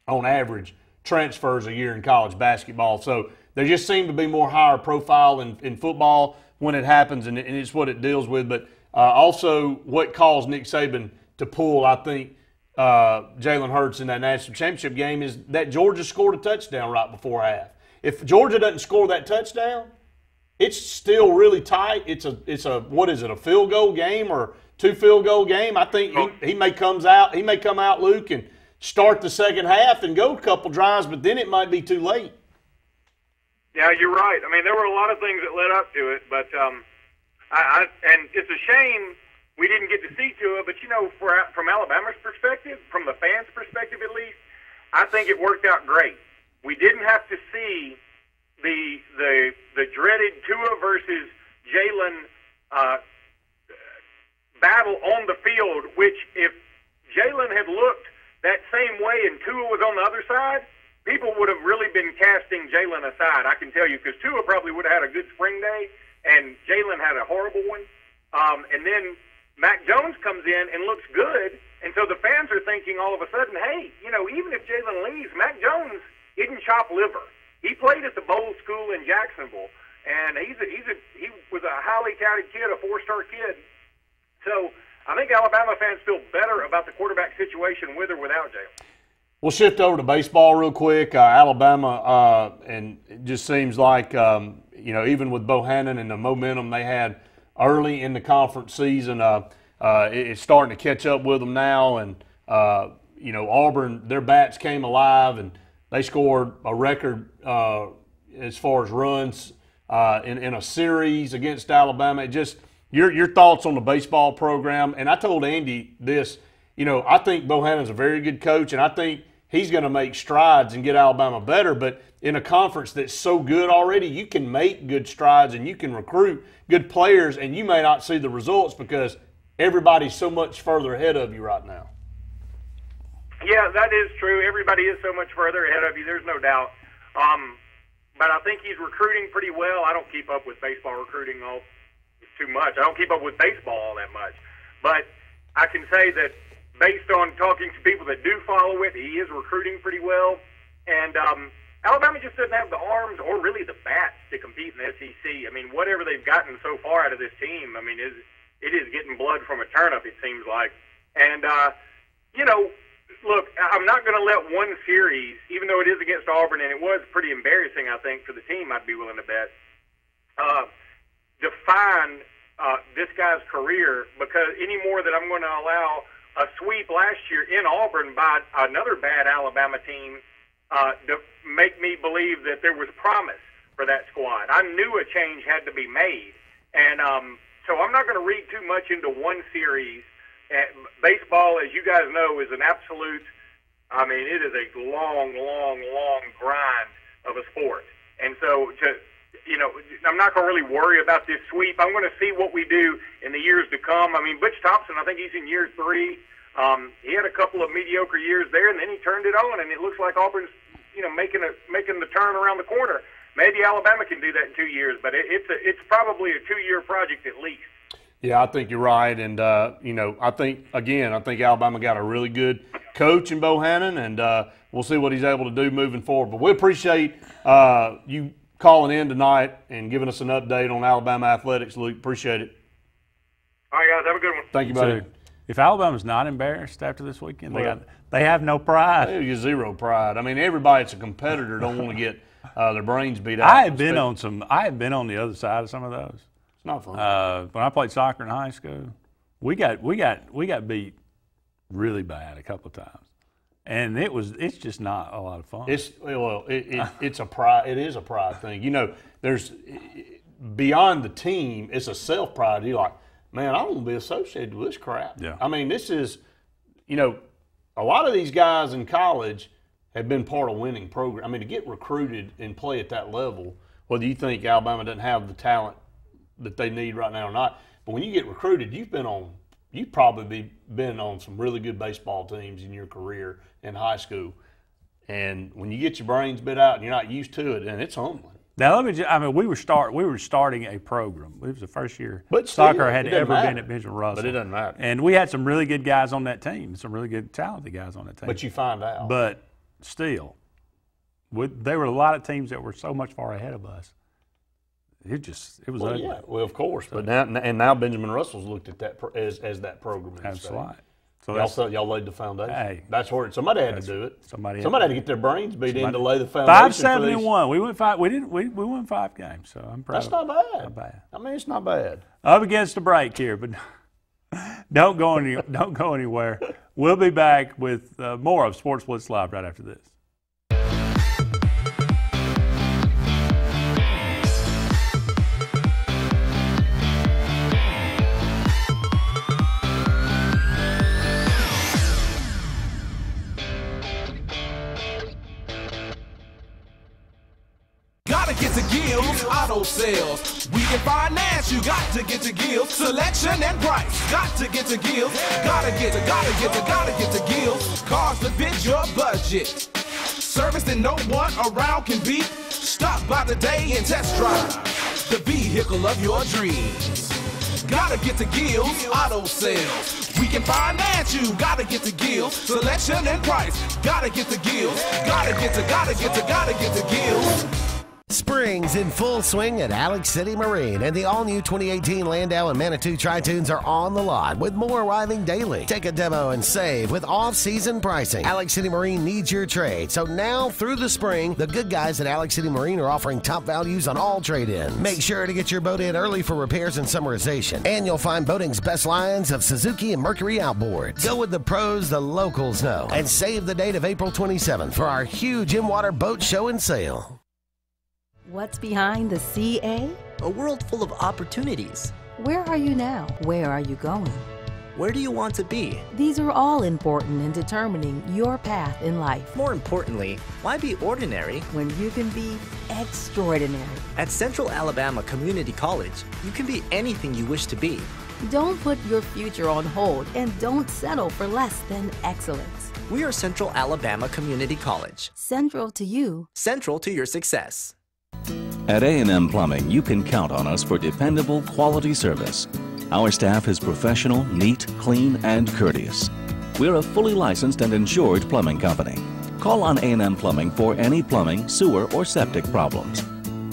on average transfers a year in college basketball. So there just seem to be more higher profile in football when it happens, and it's what it deals with. But also what caused Nick Saban to pull, I think, Jalen Hurts in that national championship game is that Georgia scored a touchdown right before half. If Georgia doesn't score that touchdown, it's still really tight. It's a what is it, a field goal game or 2 field goal game? I think he may come out, Luke, and start the second half and go a couple drives, but then it might be too late.
Yeah, you're right. I mean, there were a lot of things that led up to it, but and it's a shame we didn't get to see Tua. But from Alabama's perspective, from the fans' perspective at least, I think it worked out great. We didn't have to see the dreaded Tua versus Jalen battle on the field. Which, if Jalen had looked that same way and Tua was on the other side, people would have really been casting Jalen aside, I can tell you, because Tua probably would have had a good spring day, and Jalen had a horrible one. And then Mac Jones comes in and looks good, and so the fans are thinking all of a sudden, hey, even if Jalen leaves, Mac Jones isn't chopped liver. He played at the Bowl School in Jacksonville, and he was a highly touted kid, a 4-star kid. So I think Alabama fans feel better about the quarterback situation with or without Jalen.
We'll shift over to baseball real quick. Alabama, and it just seems like, even with Bohannon and the momentum they had early in the conference season, it's starting to catch up with them now. And, Auburn, their bats came alive, and they scored a record as far as runs in a series against Alabama. It just your thoughts on the baseball program. And I told Andy this, I think Bohannon's a very good coach, and I think he's going to make strides and get Alabama better. But in a conference that's so good already, you can make good strides and you can recruit good players, and you may not see the results because everybody's so much further ahead of you right now.
Yeah, that is true. Everybody is so much further ahead of you. There's no doubt. But I think he's recruiting pretty well. I don't keep up with baseball recruiting too much. I don't keep up with baseball all that much. But I can say that based on talking to people that do follow it, he is recruiting pretty well. And Alabama just doesn't have the arms or really the bats to compete in the SEC. I mean, whatever they've gotten so far out of this team, I mean, it is getting blood from a turnip, it seems like. And, look, I'm not going to let one series, even though it is against Auburn, and it was pretty embarrassing, I think, for the team, I'd be willing to bet, define this guy's career, because any more that I'm going to allow a sweep last year in Auburn by another bad Alabama team to make me believe that there was promise for that squad. I knew a change had to be made, and so I'm not going to read too much into one series. Baseball, as you guys know, is an absolute, it is a long, long, long grind of a sport. And so, I'm not going to really worry about this sweep. I'm going to see what we do in the years to come. Butch Thompson, I think he's in year 3. He had a couple of mediocre years there, and then he turned it on, and it looks like Auburn's, making the turn around the corner. Maybe Alabama can do that in 2 years, but it's probably a 2-year project at least.
Yeah, I think you're right, and I think Alabama got a really good coach in Bohannon, and we'll see what he's able to do moving forward. But we appreciate you calling in tonight and giving us an update on Alabama athletics, Luke. Appreciate it.
All right, guys, have a good one.
Thank you, buddy.
So, if Alabama's not embarrassed after this weekend, they have no pride.
They have zero pride. Everybody that's a competitor don't want to get their brains beat out.
I have been on the other side of some of those.
It's not fun.
When I played soccer in high school, we got beat really bad a couple of times, And it's just not a lot of fun.
It's a pride. It is a pride thing. You know, there's beyond the team. It's a self pride. You're like, man, I don't want to be associated with this crap.
Yeah.
I mean, this is, you know, a lot of these guys in college have been part of winning program. I mean, to get recruited and play at that level, whether you think Alabama doesn't have the talent that they need right now or not, but when you get recruited, you've probably been on some really good baseball teams in your career in high school. And when you get your brains bit out and you're not used to it, and it's humbling.
Now, we were starting a program. It was the first year
but
soccer had ever been at Benjamin Russell.
But it doesn't matter.
And we had some really good guys on that team, some really good talented guys on that team.
But you find out.
But still, there were a lot of teams that were so much far ahead of us. It was ugly.
Yeah, well, of course. But now Benjamin Russell's looked at that as that program.
That's right.
So y'all laid the foundation.
Hey,
that's where somebody had to do it.
Somebody
had to get their brains beat in to lay the foundation.
5-7-1. We went 5. We won 5 games. So I'm proud.
That's not bad.
Not bad.
I mean, it's not bad.
Up against the break here, but don't go anywhere. We'll be back with more of Sports Blitz Live right after this.
Gotta get to Gills Auto Sales. We can finance, you got to get to Gills. Selection and price, got to get to Gills. Gotta get to Gills. Cars that fit your budget. Service that no one around can beat. Stop by today and test drive the vehicle of your dreams. Gotta get to Gills Auto Sales. We can finance you, gotta get to Gills. Selection and price, gotta get to Gills. Gotta get to Gills.
Spring's in full swing at Alex City Marine, and the all-new 2018 Landau and Manitou Tri-Tunes are on the lot, with more arriving daily. Take a demo and save with off-season pricing. Alex City Marine needs your trade, so now through the spring, the good guys at Alex City Marine are offering top values on all trade-ins. Make sure to get your boat in early for repairs and summerization, and you'll find boating's best lines of Suzuki and Mercury outboards. Go with the pros the locals know, and save the date of April 27th for our huge in-water boat show and sale.
What's behind the CA?
A world full of opportunities.
Where are you now? Where are you going?
Where do you want to be?
These are all important in determining your path in life.
More importantly, why be ordinary
when you can be extraordinary?
At Central Alabama Community College, you can be anything you wish to be.
Don't put your future on hold, and don't settle for less than excellence.
We are Central Alabama Community College.
Central to you.
Central to your success.
At A&M Plumbing, you can count on us for dependable, quality service. Our staff is professional, neat, clean, and courteous. We're a fully licensed and insured plumbing company. Call on A&M Plumbing for any plumbing, sewer, or septic problems.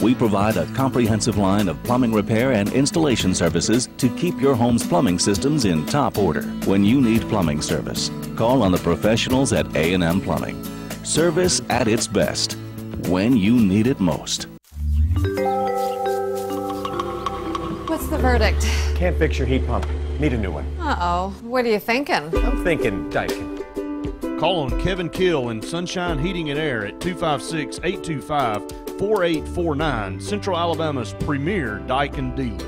We provide a comprehensive line of plumbing repair and installation services to keep your home's plumbing systems in top order. When you need plumbing service, call on the professionals at A&M Plumbing. Service at its best, when you need it most.
What's the verdict?
Can't fix your heat pump. Need a new one.
Uh-oh. What are you thinking?
I'm thinking Daikin.
Call on Kevin Kill in Sunshine Heating and Air at 256-825-4849, Central Alabama's premier Daikin dealer.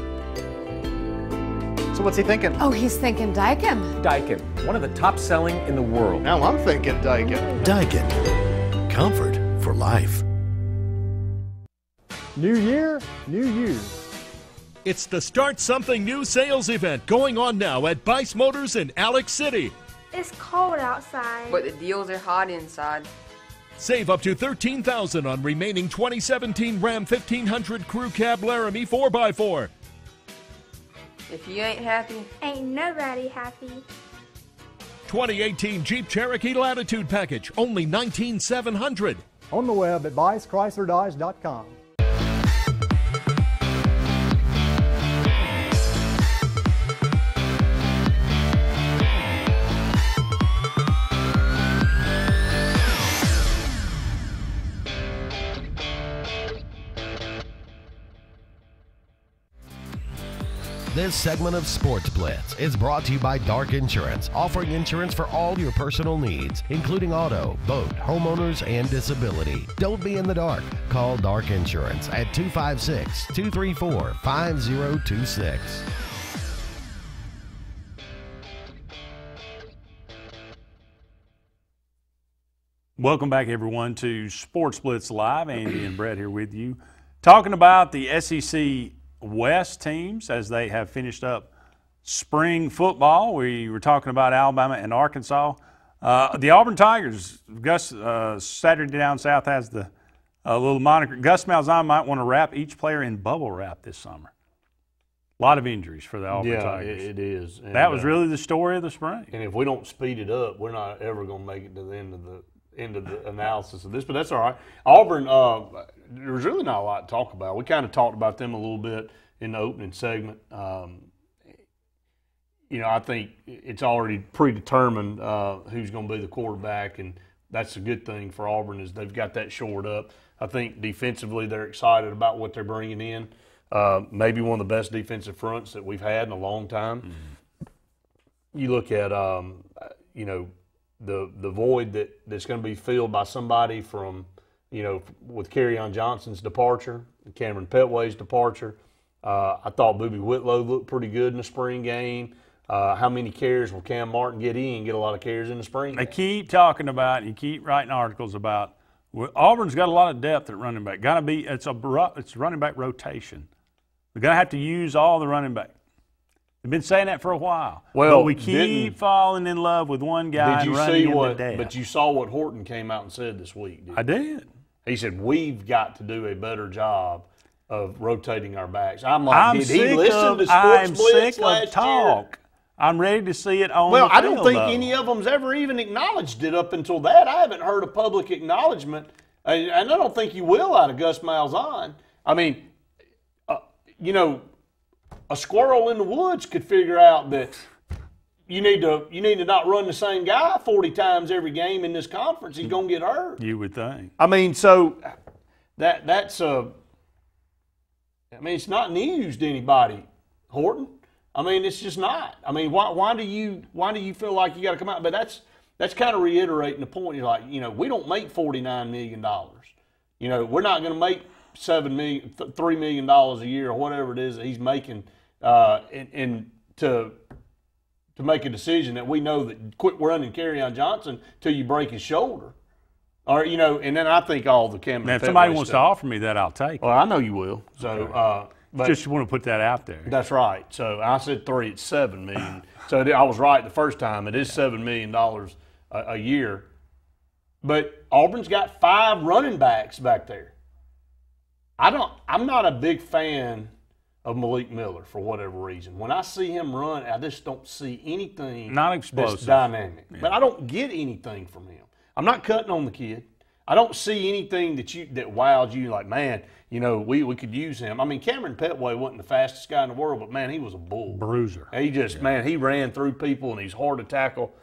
So what's he thinking?
Oh, he's thinking Daikin.
Daikin, one of the top selling in the world.
Now I'm thinking Daikin.
Daikin. Comfort for life.
New year, new you.
It's the Start Something New sales event going on now at Bice Motors in Alex City.
It's cold outside,
but the deals are hot inside.
Save up to $13,000 on remaining 2017 Ram 1500 Crew Cab Laramie 4x4.
If you ain't happy,
ain't nobody happy.
2018 Jeep Cherokee Latitude Package, only $19,700.
On the web at BiceChryslerDodge.com.
This segment of Sports Blitz is brought to you by Dark Insurance, offering insurance for all your personal needs, including auto, boat, homeowners, and disability. Don't be in the dark. Call Dark Insurance at 256-234-5026.
Welcome back, everyone, to Sports Blitz Live. Andy and Brett here with you, talking about the SEC West teams as they have finished up spring football. We were talking about Alabama and Arkansas. The Auburn Tigers, Gus, Saturday Down South has the little moniker. Gus Malzahn might want to wrap each player in bubble wrap this summer. A lot of injuries for the Auburn Tigers.
Yeah, it is.
And that was really the story of the spring.
And if we don't speed it up, we're not ever going to make it to the end of the analysis of this, but that's all right. Auburn, there's really not a lot to talk about. We kind of talked about them a little bit in the opening segment. I think it's already predetermined who's going to be the quarterback, and that's a good thing for Auburn is they've got that shored up. I think defensively they're excited about what they're bringing in. Maybe one of the best defensive fronts that we've had in a long time. Mm-hmm. You look at, the void that's going to be filled by somebody from, with Kerryon Johnson's departure, Cameron Petway's departure. I thought Boobie Whitlow looked pretty good in the spring game. How many carries will Cam Martin get? He didn't get a lot of carries in the spring game.
They keep talking about, and you keep writing articles about, Auburn's got a lot of depth at running back. It's running back rotation. We're going to have to use all the running back. We've been saying that for a while.
Well,
but we keep falling in love with one guy and running into death.
But you saw what Horton came out and said this week, didn't you?
I did.
He said, we've got to do a better job of rotating our backs. I'm like, did he listen to Sports Blitz last year?
I'm ready to see it on the field,
I don't think any of them's ever even acknowledged it up until that. I haven't heard a public acknowledgement, and I don't think you will out of Gus Malzahn. I mean, a squirrel in the woods could figure out that you need to not run the same guy 40 times every game in this conference. He's going to get hurt.
You would think.
I mean, so that's it's not news to anybody, Horton. I mean, it's just not. I mean, why do you feel like you got to come out? But that's kind of reiterating the point. You're like, we don't make $49 million. We're not going to make $3 million a year or whatever it is that he's making. And to make a decision that we know that quit running Kerryon Johnson till you break his shoulder, or and then I think all the Cameron.
Now, if somebody wants to offer me that, I'll take it.
Well, I know you will. So,
okay.
But
just want to put that out there.
That's right. So I said 3. It's $7 million. So I was right the first time. It is $7 million a year. But Auburn's got 5 running backs back there. I'm not a big fan of Malik Miller for whatever reason. When I see him run, I just don't see anything
not explosive.
That's dynamic. Yeah. But I don't get anything from him. I'm not cutting on the kid. I don't see anything that wowed you like, man, we could use him. I mean, Cameron Petway wasn't the fastest guy in the world, but, man, he was a bull.
Bruiser.
He just, man, he ran through people, and he's hard to tackle.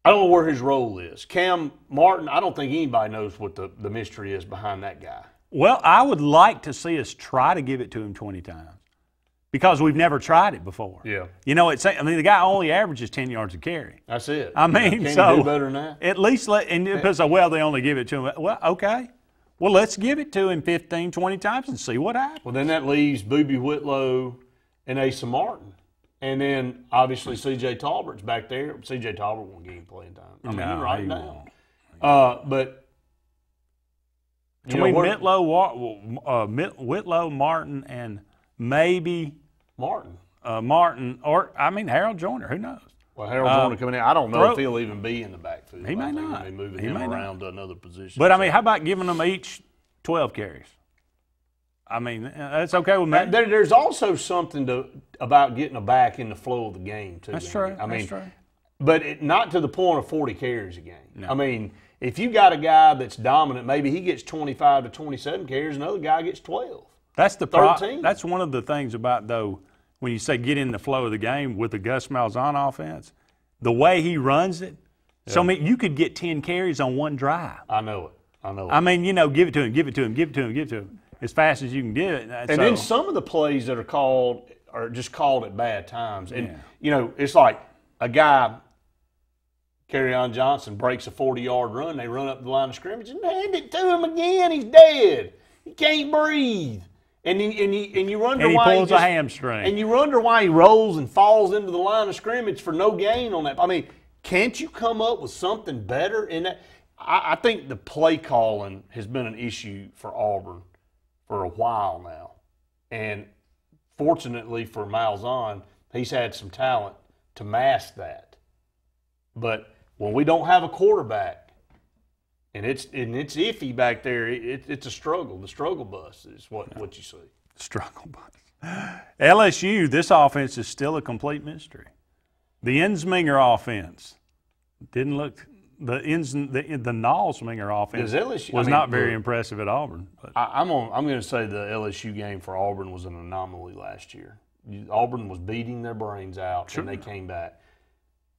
I don't know where his role is. Cam Martin, I don't think anybody knows what the mystery is behind that guy.
Well, I would like to see us try to give it to him 20 times because we've never tried it before.
Yeah.
The guy only averages 10 yards a carry.
That's it.
I mean,
can
so
you do better than that?
At least because they only give it to him. Well, okay. Well, let's give it to him 15, 20 times and see what happens.
Well, then that leaves Boobie Whitlow and Asa Martin. And then, obviously, C.J. Talbert's back there. C.J. Talbert won't get him playing time. I mean,
no,
you're right
he
now.
Won't.
But
between Whitlow, Martin, and maybe
Martin,
or Harold Joyner. Who knows?
Well, Harold Joyner coming in. I don't know if he'll even be in the backfield.
He may not.
They may move him around to another position.
But how about giving them each 12 carries? I mean, that's okay with me.
There's also something about getting a back in the flow of the game too.
That's true.
That's
true.
But not to the point of 40 carries a game.
No.
I mean, if you got a guy that's dominant, maybe he gets 25 to 27 carries, another guy gets 12.
That's the
13.
That's one of the things about, though, when you say get in the flow of the game with the Gus Malzahn offense, the way he runs it. Yeah. So, I mean, you could get 10 carries on one drive.
I know it.
I mean, give it to him as fast as you can get it.
And then some of the plays that are called are just called at bad times. And, it's like a guy, Kerryon Johnson, breaks a 40-yard run. They run up the line of scrimmage and hand it to him again. He's dead. He can't breathe. And you wonder why
he pulls a hamstring.
And you wonder why he rolls and falls into the line of scrimmage for no gain on that. I mean, can't you come up with something better in that? I think the play calling has been an issue for Auburn for a while now. And fortunately for Malzahn, he's had some talent to mask that. But when we don't have a quarterback, and it's iffy back there, it's a struggle. The struggle bus is what you see.
Struggle bus. LSU, this offense is still a complete mystery. The Ensminger offense didn't look – the Nalsminger offense was not very impressive at Auburn. But.
I'm going to say the LSU game for Auburn was an anomaly last year. Auburn was beating their brains out, and they came back.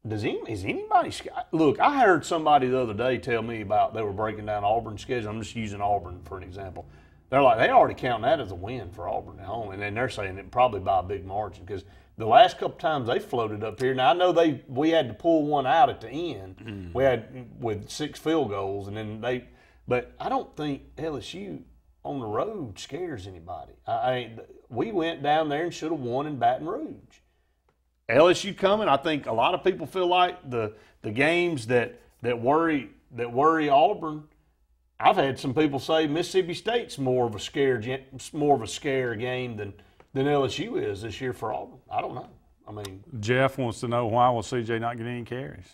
Is anybody – look, I heard somebody the other day tell me about they were breaking down Auburn's schedule. I'm just using Auburn for an example. They're like, they already count that as a win for Auburn at home, and then they're saying it probably by a big margin because the last couple times they floated up here. Now, I know we had to pull one out at the end. We had with 6 field goals, and then but I don't think LSU on the road scares anybody. We went down there and should have won in Baton Rouge. LSU coming, I think a lot of people feel like the games that worry Auburn. I've had some people say Mississippi State's more of a scare game than LSU is this year for Auburn. I don't know. I mean,
Jeff wants to know why will CJ not get any carries?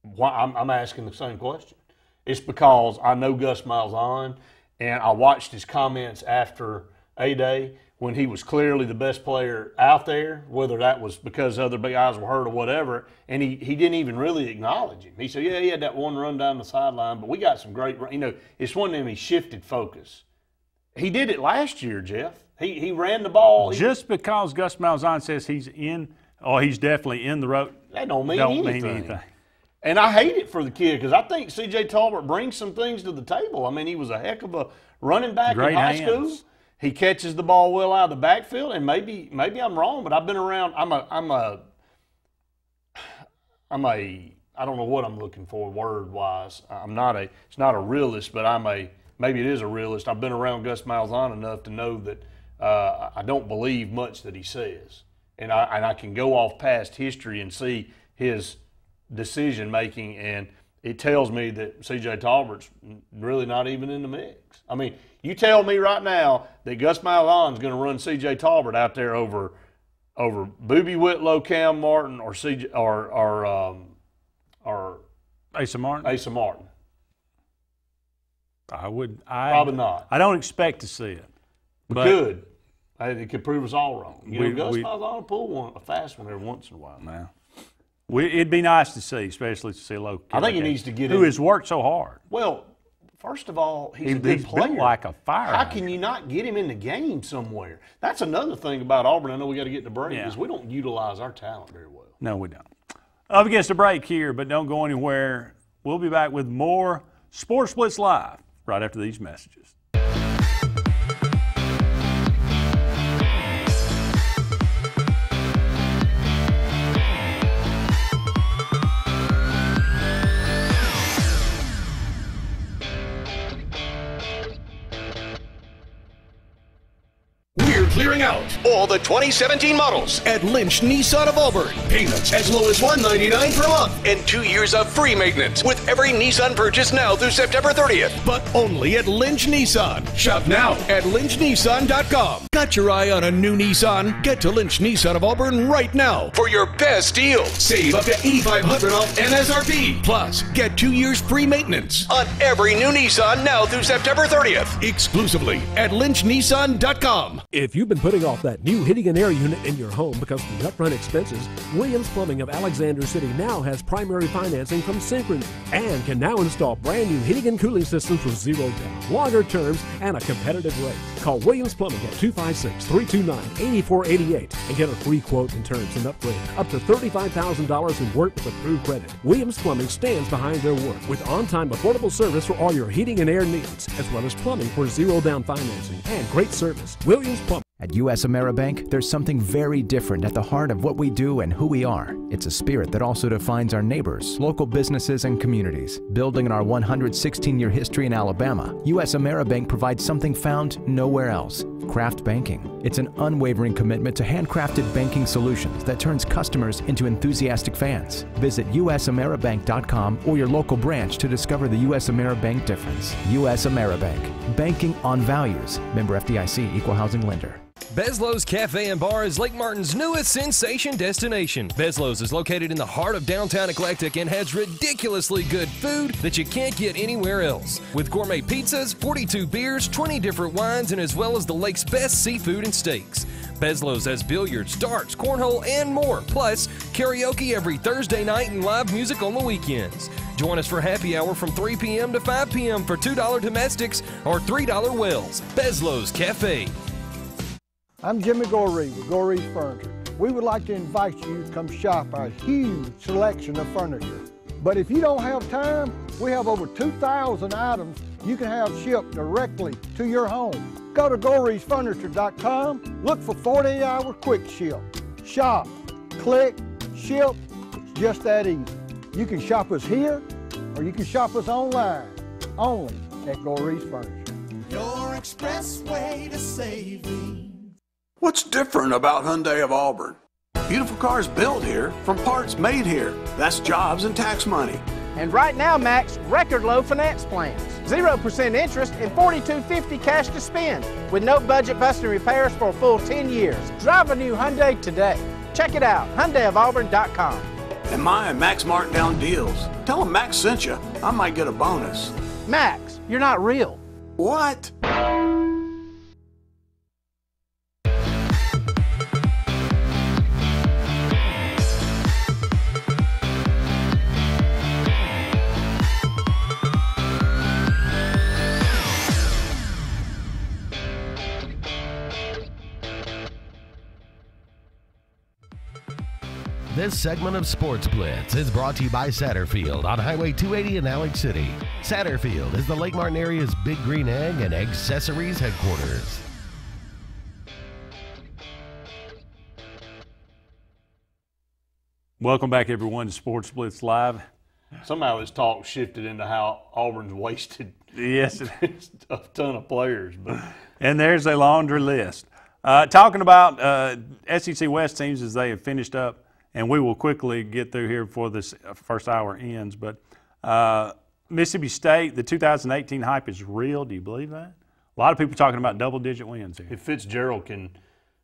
Why I'm asking the same question. It's because I know Gus Malzahn, and I watched his comments after A-Day when he was clearly the best player out there, whether that was because other big guys were hurt or whatever, and he didn't even really acknowledge him. He said, yeah, he had that one run down the sideline, but we got some great – it's one of them he shifted focus. He did it last year, Jeff. He ran the ball.
Just because Gus Malzahn says he's definitely in the road,
that don't mean anything. And I hate it for the kid because I think C.J. Tolbert brings some things to the table. I mean, he was a heck of a running back in high school. He catches the ball well out of the backfield, and maybe I'm wrong, but I've been around. I don't know what I'm looking for word wise. It's not a realist, but maybe it is a realist. I've been around Gus Malzahn enough to know that I don't believe much that he says, and I can go off past history and see his decision making, and it tells me that C.J. Tolbert's really not even in the mix. I mean, you tell me right now that Gus Malzahn's going to run C.J. Tolbert out there over Boobie Whitlow, Cam Martin, or
Asa Martin.
Asa Martin.
Probably
not.
I don't expect to see it.
But could. It could prove us all wrong. Gus Malzahn will pull a fast one every once in a while.
Now. It'd be nice to see, especially to see a local kid.
I think he needs to get
who has worked so hard.
Well, first of all, he's a good player.
Built like a fire.
How can you not get him in the game somewhere? That's another thing about Auburn. I know we got to get to break is we don't utilize our talent very well.
No, we don't. Up against a break here, but don't go anywhere. We'll be back with more Sports Blitz Live right after these messages.
Clearing out all the 2017 models at Lynch Nissan of Auburn. Payments as low as $199 per month and 2 years of free maintenance with every Nissan purchase now through September 30th. But only at Lynch Nissan. Shop now at lynchnissan.com. Got your eye on a new Nissan? Get to Lynch Nissan of Auburn right now for your best deal. Save up to $8,500 off MSRP. Plus, get 2 years free maintenance on every new Nissan now through September 30th. Exclusively at lynchnissan.com.
If you've been putting off that new heating and air unit in your home because of the upfront expenses, Williams Plumbing of Alexander City now has primary financing from Synchrony and can now install brand new heating and cooling systems with zero down, longer terms, and a competitive rate. Call Williams Plumbing at 256-329-8488 and get a free quote and terms and upgrade up to $35,000 in work with approved credit. Williams Plumbing stands behind their work with on-time affordable service for all your heating and air needs, as well as plumbing for zero down financing and great service. Williams Plumbing.
At U.S. AmeriBank, there's something very different at the heart of what we do and who we are. It's a spirit that also defines our neighbors, local businesses, and communities. Building on our 116-year history in Alabama, U.S. AmeriBank provides something found nowhere else: craft banking. It's an unwavering commitment to handcrafted banking solutions that turns customers into enthusiastic fans. Visit usameribank.com or your local branch to discover the U.S. AmeriBank difference. U.S. AmeriBank. Banking on values. Member FDIC, Equal Housing Lender.
Bezlo's Cafe and Bar is Lake Martin's newest sensation destination. Bezlo's is located in the heart of downtown Eclectic and has ridiculously good food that you can't get anywhere else. With gourmet pizzas, 42 beers, 20 different wines, and as well as the lake's best seafood and steaks. Bezlo's has billiards, darts, cornhole, and more. Plus, karaoke every Thursday night and live music on the weekends. Join us for happy hour from 3 p.m. to 5 p.m. for $2 domestics or $3 wells. Bezlo's Cafe.
I'm Jimmy Goree with Goree's Furniture. We would like to invite you to come shop our huge selection of furniture. But if you don't have time, we have over 2,000 items you can have shipped directly to your home. Go to GoreesFurniture.com, look for 48-hour quick ship. Shop, click, ship, it's just that easy. You can shop us here, or you can shop us online, only at Gorees Furniture.
Your express way to saving.
What's different about Hyundai of Auburn? Beautiful cars built here from parts made here. That's jobs and tax money.
And right now, Max, record low finance plans. 0% interest and $42.50 cash to spend with no budget busting repairs for a full 10 years. Drive a new Hyundai today. Check it out, HyundaiofAuburn.com.
And my Max Markdown deals. Tell them Max sent you. I might get a bonus.
Max, you're not real.
What?
This segment of Sports Blitz is brought to you by Satterfield on Highway 280 in Alex City. Satterfield is the Lake Martin area's Big Green Egg and Accessories headquarters.
Welcome back, everyone, to Sports Blitz Live.
Somehow this talk shifted into how Auburn's wasted
yes,
a ton of players.
And there's a laundry list. Talking about SEC West teams as they have finished up, and we will quickly get through here before this first hour ends. But Mississippi State, the 2018 hype is real. Do you believe that? A lot of people talking about double-digit wins here.
If Fitzgerald can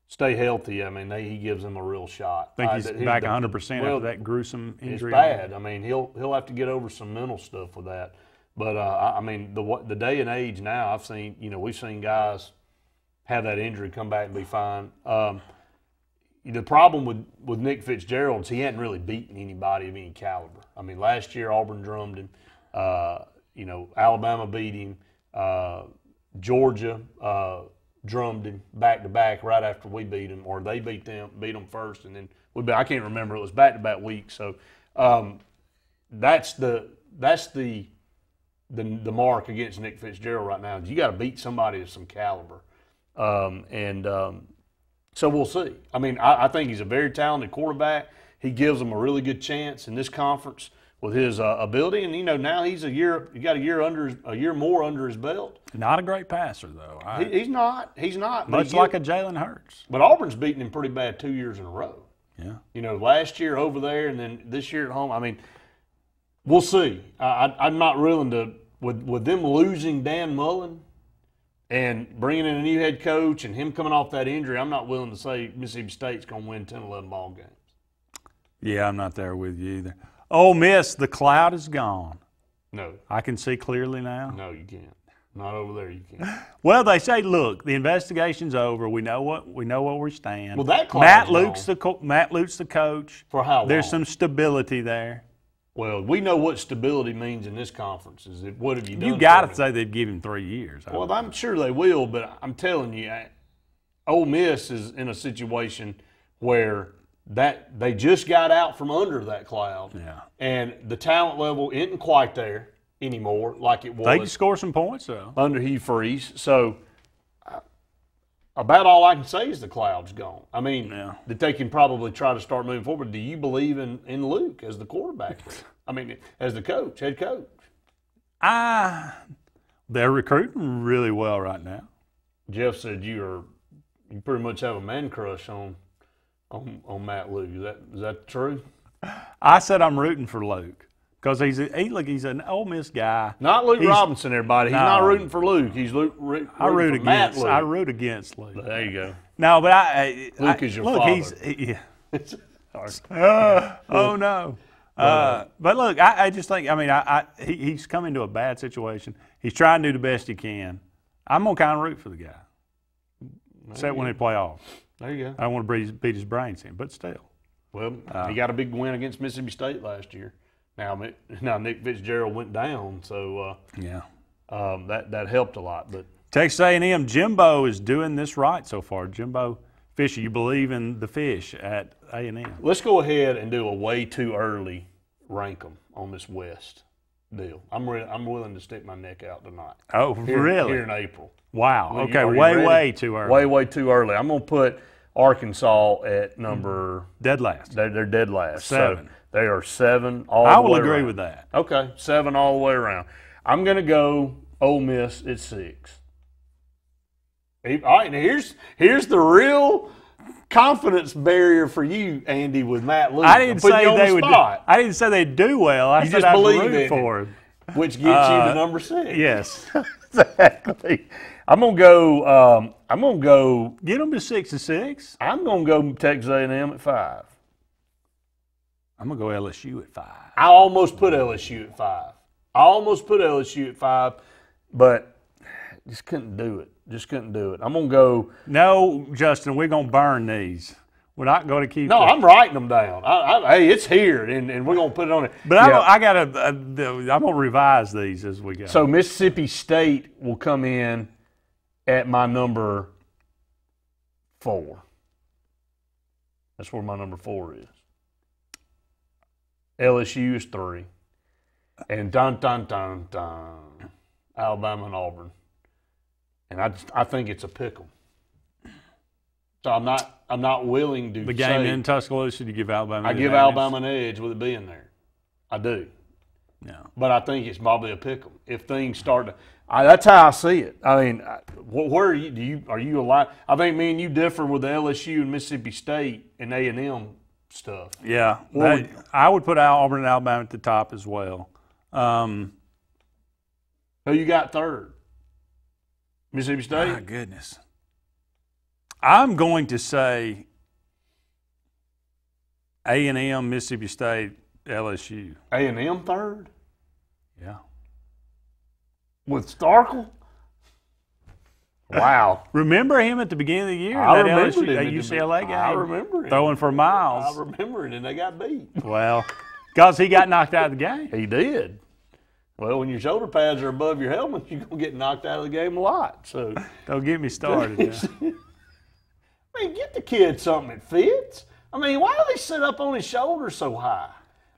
stay healthy, I mean, he gives them a real shot.
I think he's back 100% after that gruesome injury.
It's bad. I mean, he'll have to get over some mental stuff with that. But I mean, the day and age now, we've seen guys have that injury, come back and be fine. The problem with Nick Fitzgerald is he hadn't really beaten anybody of any caliber. I mean, last year Auburn drummed him. Alabama beat him. Georgia drummed him back-to-back right after we beat him, or they beat them first, and then I can't remember. It was back-to-back weeks. So that's the mark against Nick Fitzgerald right now. You got to beat somebody of some caliber. So we'll see. I mean, I think he's a very talented quarterback. He gives them a really good chance in this conference with his ability, and now he's he got a year more under his belt.
Not a great passer though.
He's not.
Much like a Jalen Hurts.
But Auburn's beaten him pretty bad 2 years in a row.
Yeah.
Last year over there, and then this year at home. I mean, we'll see. I'm not willing to with them losing Dan Mullen and bringing in a new head coach and him coming off that injury, I'm not willing to say Mississippi State's going to win 10, 11 ball games.
Yeah, I'm not there with you either. Ole Miss, the cloud is gone.
No.
I can see clearly now.
No, you can't. Not over there, you can't.
Well, they say, look, the investigation's over. We know what we stand.
Well, that cloud's
Matt Lute's the coach.
For how long?
There's some stability there.
Well, we know what stability means in this conference. Is that what have you done?
You got to say they'd give him 3 years.
Well, I'm sure they will, but I'm telling you, Ole Miss is in a situation where they just got out from under that cloud, and the talent level isn't quite there anymore like it was.
They can score some points though
under Hugh Freeze. So about all I can say is the cloud's gone. I mean, that they can probably try to start moving forward. Do you believe in Luke as the quarterback? I mean, as the coach, head coach?
They're recruiting really well right now.
Jeff said you pretty much have a man crush on Matt Luke. Is that true?
I said I'm rooting for Luke because he's an Ole Miss guy.
Not Luke Robinson, everybody. He's not rooting for Luke. He's rooting for Matt Luke.
I root against Luke.
There you go.
No, but
Luke is your father.
Oh no. But look, I just think, he's come into a bad situation. He's trying to do the best he can. I'm going to kind of root for the guy. Except when they play off.
There you go.
I don't want to beat his brains in, but still.
Well, he got a big win against Mississippi State last year. Now Nick Fitzgerald went down, so that helped a lot. But
Texas A&M, Jimbo is doing this right so far. Jimbo Fisher, you believe in the fish at A&M.
Let's go ahead and do a way too early rank them on this West deal. I'm willing to stick my neck out tonight.
Oh, really?
Here in April.
Wow. Okay, way too early.
Way too early. I'm going to put Arkansas at number
dead last.
They're dead last.
7.
So they are 7 all the way around.
I will agree with that.
Okay, 7 all the way around. I'm going to go Ole Miss at 6. All right, now here's the real confidence barrier for you, Andy, with Matt Luke.
I didn't say they would. I didn't say they'd do well. I said I'd root for him,
which gets you to number 6.
Yes,
exactly. I'm gonna go.
Get them to 6 and 6.
I'm gonna go Texas A&M at 5.
I'm gonna go LSU at 5.
I almost put LSU at 5, but just couldn't do it. I'm going to go.
No, Justin, we're going to burn these. We're not going to keep.
No, I'm writing them down. Hey, it's here, and we're going to put it on it.
But I'm going to revise these as we go.
So Mississippi State will come in at my number 4. That's where my number 4 is. LSU is 3. And Alabama and Auburn. And I think it's a pickle. So I'm not willing to
the game in Tuscaloosa to give Alabama.
I give Alabama an edge with it being there. I do.
No.
But I think it's probably a pickle if things start to. That's how I see it. I mean, where are you? Are you alive? I think me and you differ with the LSU and Mississippi State and A&M stuff.
Yeah, I would put Auburn and Alabama at the top as well.
Who you got third? Mississippi State?
My goodness. I'm going to say A&M, Mississippi State, LSU.
A&M third?
Yeah.
With Starkle? Wow.
Remember him at the beginning of the year?
I
that
remember
LSU, that UCLA game?
I remember him.
Throwing for miles.
I remember it, and they got beat.
Well, because he got knocked out of the game.
He did. Well, when your shoulder pads are above your helmet, you're going to get knocked out of the game a lot. So
don't get me started.
I mean, get the kid something that fits. I mean, why do they sit up on his shoulders so high?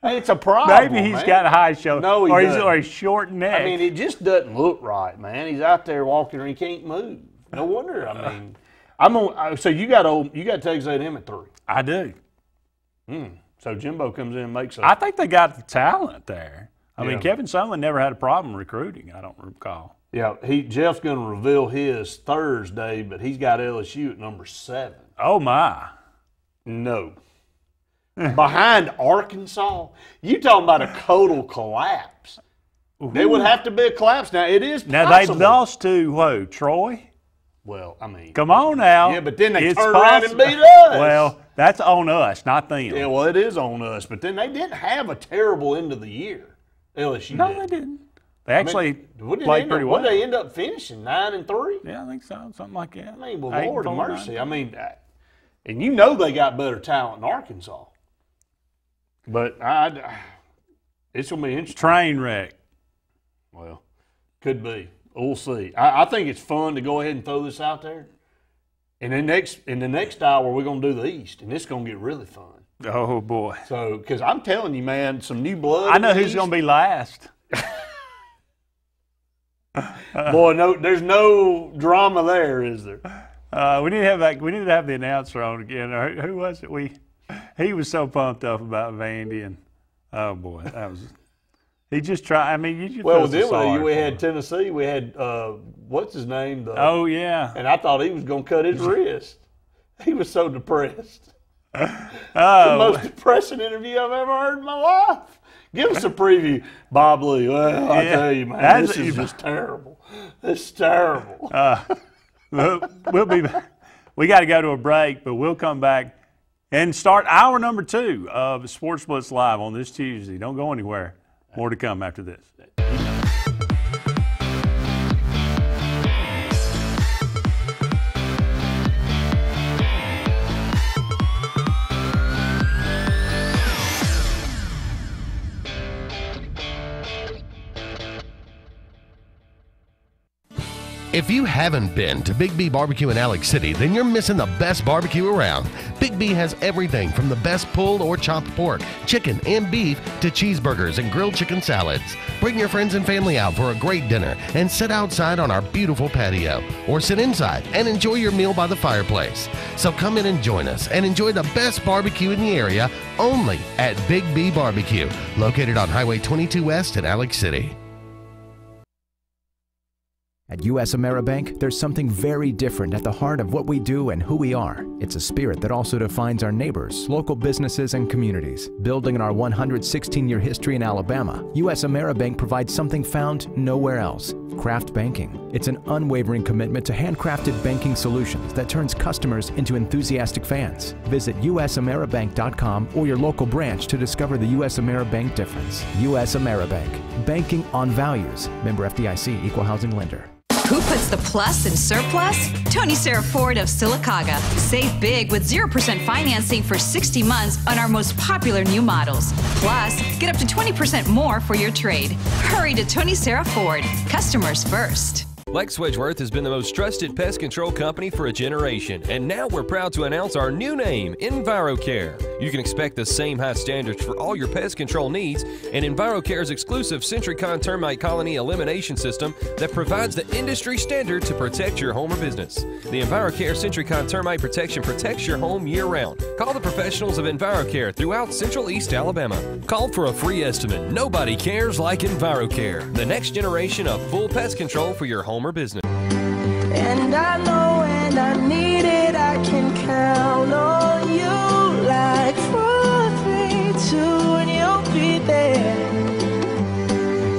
Hey, it's a problem.
Maybe he's got a high shoulder.
No, he doesn't.
Or a short neck.
I mean, it just doesn't look right, man. He's out there walking and he can't move. No wonder. I mean, so you got Texas A&M at 3.
I do.
So Jimbo comes in and makes
I think they got the talent there. I mean, Kevin Sumlin never had a problem recruiting, I don't recall.
Yeah, Jeff's going to reveal his Thursday, but he's got LSU at number 7.
Oh, my.
No. Behind Arkansas? You talking about a total collapse. There would have to be a collapse. Now, it is possible.
Now, they lost to, who, Troy?
Well, I mean.
Come on now.
Yeah, but then they turned around and beat us.
Well, that's on us, not them.
Yeah, well, it is on us. But then they didn't have a terrible end of the year. LSU
No, they didn't. They actually played pretty well.
What did they end up finishing, 9-3?
Yeah, I think so, something like that.
I mean, well, Lord of mercy. I mean, and you know they got better talent in Arkansas. But it's going to be interesting.
Train wreck.
Well, could be. We'll see. I think it's fun to go ahead and throw this out there. And then in the next hour, we're going to do the East, and it's going to get really fun.
Oh, boy.
So, because I'm telling you, man, some new blood.
I know who's going to be last.
Boy, no, there's no drama there, is there?
We need to have the announcer on again. Who was it? He was so pumped up about Vandy, and oh boy, that was. He just tried. I mean, you just
we had Tennessee. We had what's his name?
Oh yeah.
And I thought he was going to cut his wrist. He was so depressed. The most depressing interview I've ever heard in my life. Give us a preview, Bob Lee. Well, I tell you, man, this is just terrible. This is terrible.
We'll be. We got to go to a break, but we'll come back and start hour number 2 of Sports Blitz Live on this Tuesday. Don't go anywhere. More to come after this.
If you haven't been to Big B Barbecue in Alex City, then you're missing the best barbecue around. Big B has everything from the best pulled or chopped pork, chicken, and beef to cheeseburgers and grilled chicken salads. Bring your friends and family out for a great dinner and sit outside on our beautiful patio, or sit inside and enjoy your meal by the fireplace. So come in and join us and enjoy the best barbecue in the area only at Big B Barbecue, located on Highway 22 West in Alex City.
At U.S. AmeriBank, there's something very different at the heart of what we do and who we are. It's a spirit that also defines our neighbors, local businesses, and communities. Building on our 116-year history in Alabama, U.S. AmeriBank provides something found nowhere else: craft banking. It's an unwavering commitment to handcrafted banking solutions that turns customers into enthusiastic fans. Visit usameribank.com or your local branch to discover the U.S. AmeriBank difference. U.S. AmeriBank. Banking on values. Member FDIC, Equal Housing Lender.
Who puts the plus in surplus? Tony Sarah Ford of Sylacauga. Save big with 0% financing for 60 months on our most popular new models. Plus, get up to 20% more for your trade. Hurry to Tony Sarah Ford. Customers first.
Lex Wedgeworth has been the most trusted pest control company for a generation, and now we're proud to announce our new name, EnviroCare. You can expect the same high standards for all your pest control needs, and EnviroCare's exclusive Sentricon termite colony elimination system that provides the industry standard to protect your home or business. The EnviroCare Sentricon termite protection protects your home year-round. Call the professionals of EnviroCare throughout Central East Alabama. Call for a free estimate. Nobody cares like EnviroCare, the next generation of full pest control for your home or business.
And I know when I need it, I can count on you. Like 4, 3, 2, and you'll be there.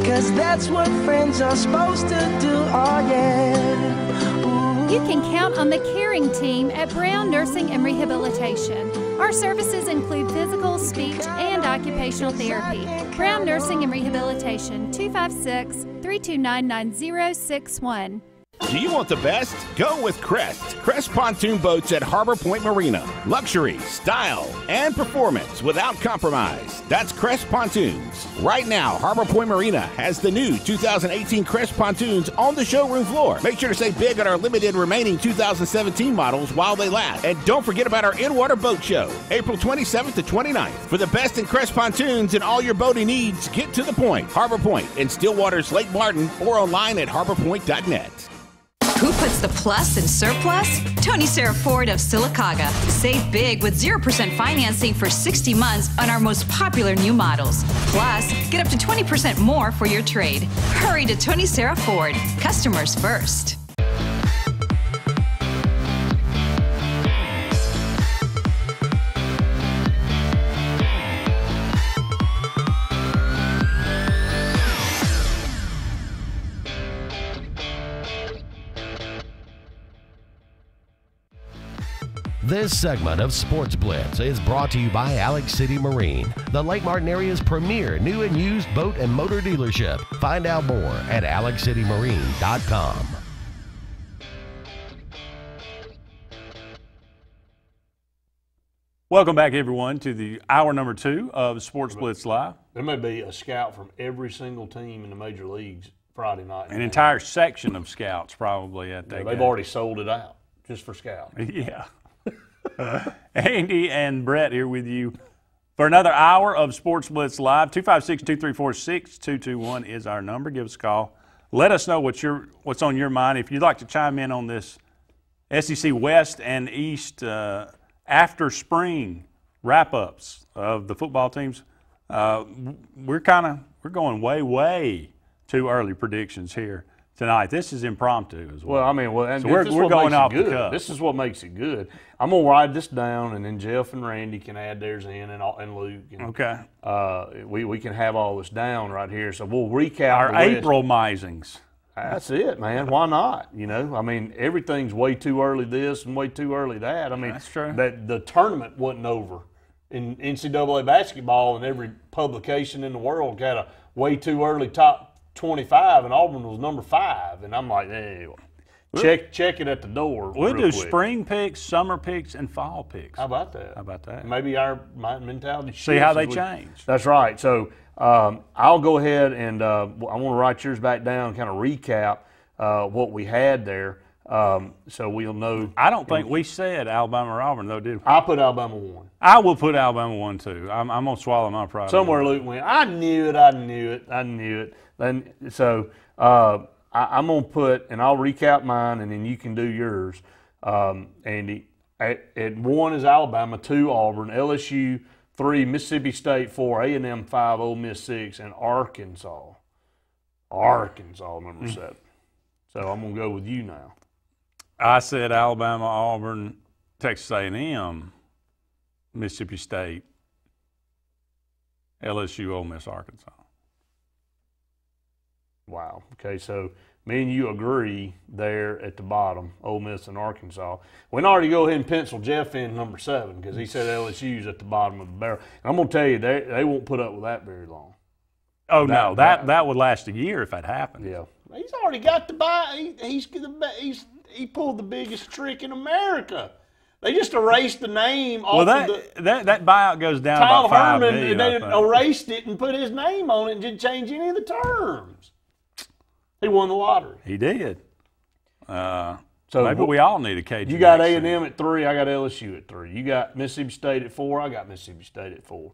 'Cause that's what friends are supposed to do, oh yeah.
You can count on the caring team at Brown Nursing and Rehabilitation. Our services include physical, speech, and occupational therapy. Brown Nursing and Rehabilitation, 256-329-9061.
Do you want the best? Go with Crest. Crest pontoon boats at Harbor Point Marina. Luxury, style, and performance without compromise. That's Crest Pontoons. Right now, Harbor Point Marina has the new 2018 Crest pontoons on the showroom floor. Make sure to save big on our limited remaining 2017 models while they last. And don't forget about our in-water boat show, April 27th to 29th. For the best in Crest pontoons and all your boating needs, get to the point. Harbor Point in Stillwater's Lake Martin or online at harborpoint.net.
Who puts the plus in surplus? Tony Sarah Ford of Sylacauga. Save big with 0% financing for 60 months on our most popular new models. Plus, get up to 20% more for your trade. Hurry to Tony Sarah Ford. Customers first.
This segment of Sports Blitz is brought to you by Alex City Marine, the Lake Martin area's premier new and used boat and motor dealership. Find out more at alexcitymarine.com.
Welcome back, everyone, to the hour number 2 of Sports Blitz Live.
There may be a scout from every single team in the major leagues Friday night.
An entire section of scouts probably at that game.
They've already sold it out just for scouts.
Yeah. Andy and Brett here with you for another hour of Sports Blitz Live. 256-234-6221 is our number. Give us a call. Let us know what's on your mind. If you'd like to chime in on this SEC West and East after spring wrap-ups of the football teams. We're going way too early predictions here tonight. This is impromptu as well.
Well, I mean, and
so
we're
going off the
good.
cuff.
This is what makes it good. I'm gonna write this down, and then Jeff and Randy can add theirs in, and Luke. And,
okay.
We can have all this down right here. So we'll recap
our April misings.
That's it, man. Why not? You know, I mean, everything's way too early this and way too early that. I mean,
that's true.
That the tournament wasn't over in NCAA basketball, and every publication in the world got a way too early top 25, and Auburn was number 5. And I'm like, hey, check it at the door.
We'll do
quick.
Spring picks, summer picks, and fall picks.
How about that?
How about that?
Maybe our mentality.
See how they change.
That's right. So I'll go ahead and I want to write yours back down, kind of recap what we had there, so we'll know.
I don't think we said Alabama or Auburn, though, did we?
I put Alabama 1.
I will put Alabama 1 too. I'm going to swallow my pride.
Somewhere Luke went, I knew it. Then, so I'm going to put, and I'll recap mine, and then you can do yours, Andy. At 1 is Alabama, 2 Auburn, LSU 3, Mississippi State 4, A&M 5, Ole Miss 6, and Arkansas number 7. So I'm going to go with you now.
I said Alabama, Auburn, Texas A&M, Mississippi State, LSU, Ole Miss, Arkansas.
Wow. Okay, so me and you agree there at the bottom, Ole Miss and Arkansas. We can already go ahead and pencil Jeff in number 7 because he said LSU's at the bottom of the barrel. And I'm going to tell you, they won't put up with that very long.
Oh, no, that would last a year if that happened.
Yeah. He's already got the buy. He pulled the biggest trick in America. They just erased the name off
that buyout goes down
Tom
about $5
Herman,
million,
and they erased it and put his name on it and didn't change any of the terms. He won the lottery.
He did. So maybe we all need a cage.
You got A&M at 3. I got LSU at 3. You got Mississippi State at 4. I got Mississippi State at 4.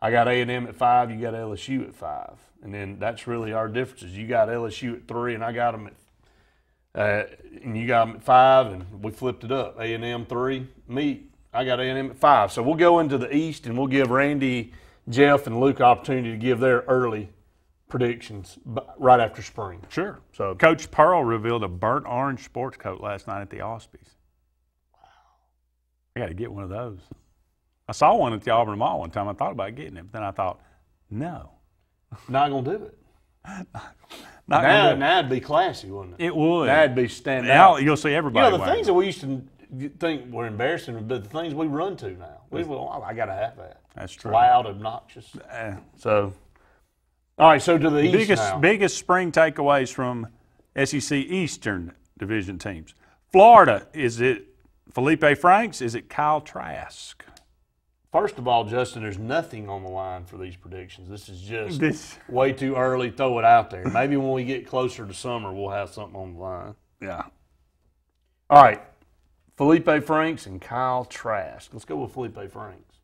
I got A&M at 5. You got LSU at 5. And then that's really our differences. You got LSU at 3, and I got them and you got them at 5, and we flipped it up. A&M 3. I got A&M at 5. So we'll go into the East, and we'll give Randy, Jeff, and Luke opportunity to give their early predictions right after spring.
Sure. So Coach Pearl revealed a burnt orange sports coat last night at the Auspies. Wow. I got to get one of those. I saw one at the Auburn Mall one time. I thought about getting it, but then I thought, no.
Not going to do it. Now it'd be classy, wouldn't it?
It would.
That'd be standing
out.
Now
you'll see everybody.
You know, the things that we used to think were embarrassing, but the things we run to now. I got to have that.
That's true.
Loud, obnoxious. So, all right, so to the East now.
Biggest spring takeaways from SEC Eastern Division teams. Florida, is it Felipe Franks? Is it Kyle Trask?
First of all, Justin, there's nothing on the line for these predictions. This is just way too early. Throw it out there. Maybe when we get closer to summer, we'll have something on the line.
Yeah.
All right. Felipe Franks and Kyle Trask. Let's go with Felipe Franks.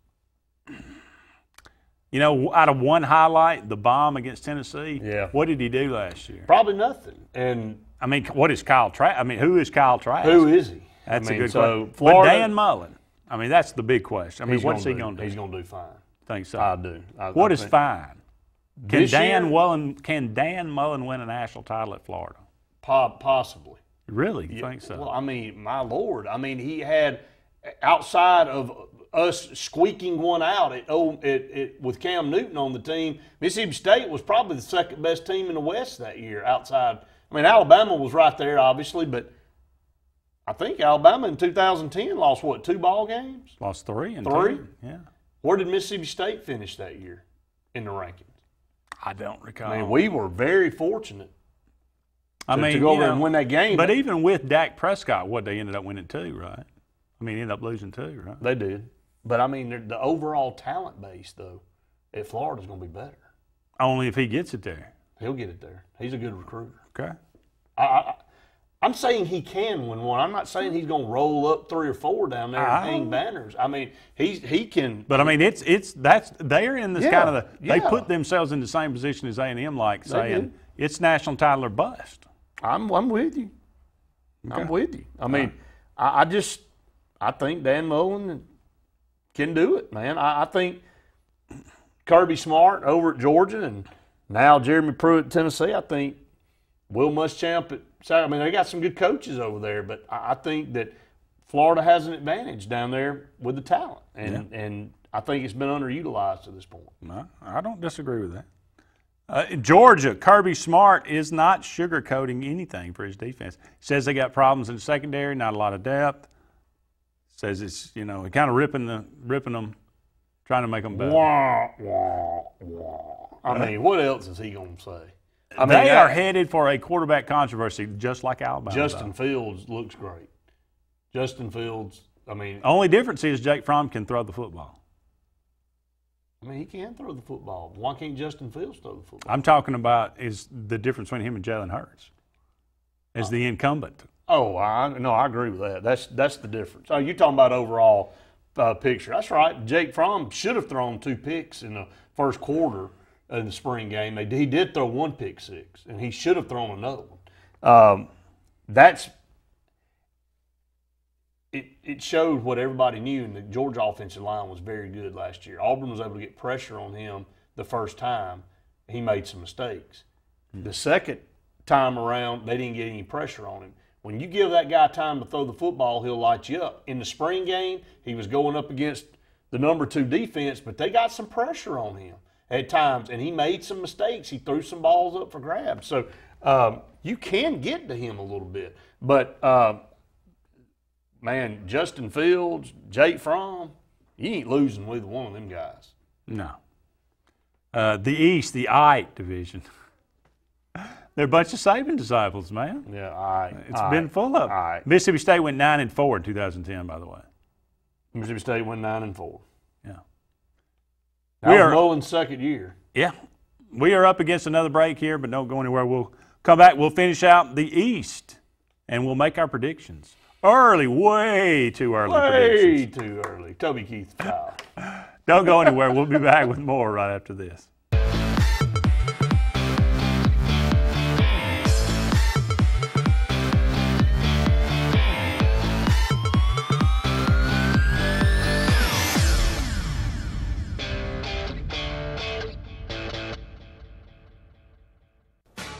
You know, out of one highlight, the bomb against Tennessee,
yeah.
What did he do last year?
Probably nothing. And
I mean, what is Kyle Trask? I mean, who is Kyle Trask?
Who is he?
That's a good question. Florida, but Dan Mullen. I mean, that's the big question. I mean, what's he going to do?
He's going to do fine.
Think so?
I do.
What is fine? Can Dan Mullen win a national title at Florida?
Possibly.
Really? You think so?
Well, I mean, my Lord. I mean, he had, outside of us squeaking one out with Cam Newton on the team, Mississippi State was probably the second best team in the West that year outside. I mean, Alabama was right there, obviously, but I think Alabama in 2010 lost, 2 ball games?
Lost 3 and
3?
2. Yeah.
Where did Mississippi State finish that year in the rankings?
I don't recall.
I mean, we were very fortunate
to
go over and win that game.
But even with Dak Prescott, they ended up winning 2, right? I mean, ended up losing 2, right?
They did. But, I mean, the overall talent base, though, at Florida is going to be better.
Only if he gets it there.
He'll get it there. He's a good recruiter.
Okay.
I'm saying he can win one. I'm not saying he's going to roll up 3 or 4 down there and hang banners. I mean, he can.
But I mean, they're in this kind of they put themselves in the same position as A&M, like saying it's national title or bust.
I'm with you. Okay. I'm with you. I mean, I think Dan Mullen can do it, man. I think Kirby Smart over at Georgia and now Jeremy Pruitt at Tennessee, I think Will Muschamp at South. I mean, they got some good coaches over there, but I think that Florida has an advantage down there with the talent, and I think it's been underutilized to this point.
No, I don't disagree with that. Georgia, Kirby Smart is not sugarcoating anything for his defense. Says they got problems in the secondary, not a lot of depth. Says it's, kind of ripping them, trying to make them better.
Wah, wah, wah. I mean, what else is he going to say?
They are headed for a quarterback controversy, just like Alabama.
Justin Fields looks great. Justin Fields,
only difference is Jake Fromm can throw the football.
He can throw the football. Why can't Justin Fields throw the football?
I'm talking about is the difference between him and Jalen Hurts as the incumbent.
Oh, I agree with that. That's the difference. Oh, you're talking about overall picture. That's right. Jake Fromm should have thrown 2 picks in the first quarter in the spring game. He did throw 1 pick six, and he should have thrown another one. It showed what everybody knew, and the Georgia offensive line was very good last year. Auburn was able to get pressure on him the first time. He made some mistakes. The second time around, they didn't get any pressure on him. When you give that guy time to throw the football, he'll light you up. In the spring game, he was going up against the number 2 defense, but they got some pressure on him at times, and he made some mistakes. He threw some balls up for grabs. So you can get to him a little bit. But, man, Justin Fields, Jake Fromm, you ain't losing with one of them guys.
No. The East, the Ike division. They're a bunch of Saban disciples, man.
Yeah,
It's been full of them. Mississippi State went 9-4 in 2010, by the way.
Mississippi State went 9-4.
Yeah.
That was Mullen's second year.
Yeah. We are up against another break here, but don't go anywhere. We'll come back. We'll finish out the East, and we'll make our predictions. Early, way too early predictions.
Way too early. Toby Keith foul.
Don't go anywhere. We'll be back with more right after this.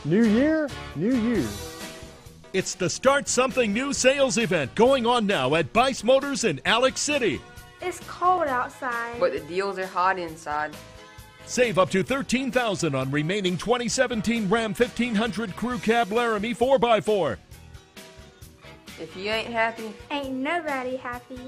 New year, new you.
It's the Start Something New sales event going on now at Bice Motors in Alex City.
It's cold outside,
but the deals are hot inside.
Save up to $13,000 on remaining 2017 Ram 1500 Crew Cab Laramie 4x4.
If you ain't happy,
ain't nobody happy.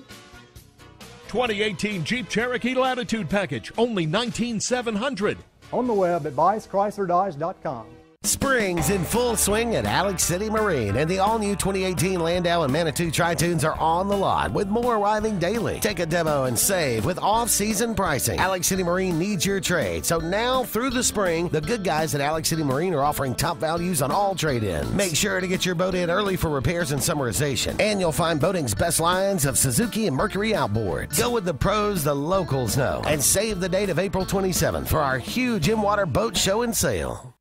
2018 Jeep Cherokee Latitude Package, only $19,700.
On the web at BiceChryslerDodge.com.
Spring's in full swing at Alex City Marine, and the all-new 2018 Landau and Manitou Tri-Tunes are on the lot, with more arriving daily. Take a demo and save with off-season pricing. Alex City Marine needs your trade, so now through the spring, the good guys at Alex City Marine are offering top values on all trade-ins. Make sure to get your boat in early for repairs and summarization, and you'll find boating's best lines of Suzuki and Mercury outboards. Go with the pros the locals know, and save the date of April 27th for our huge in-water boat show and sale.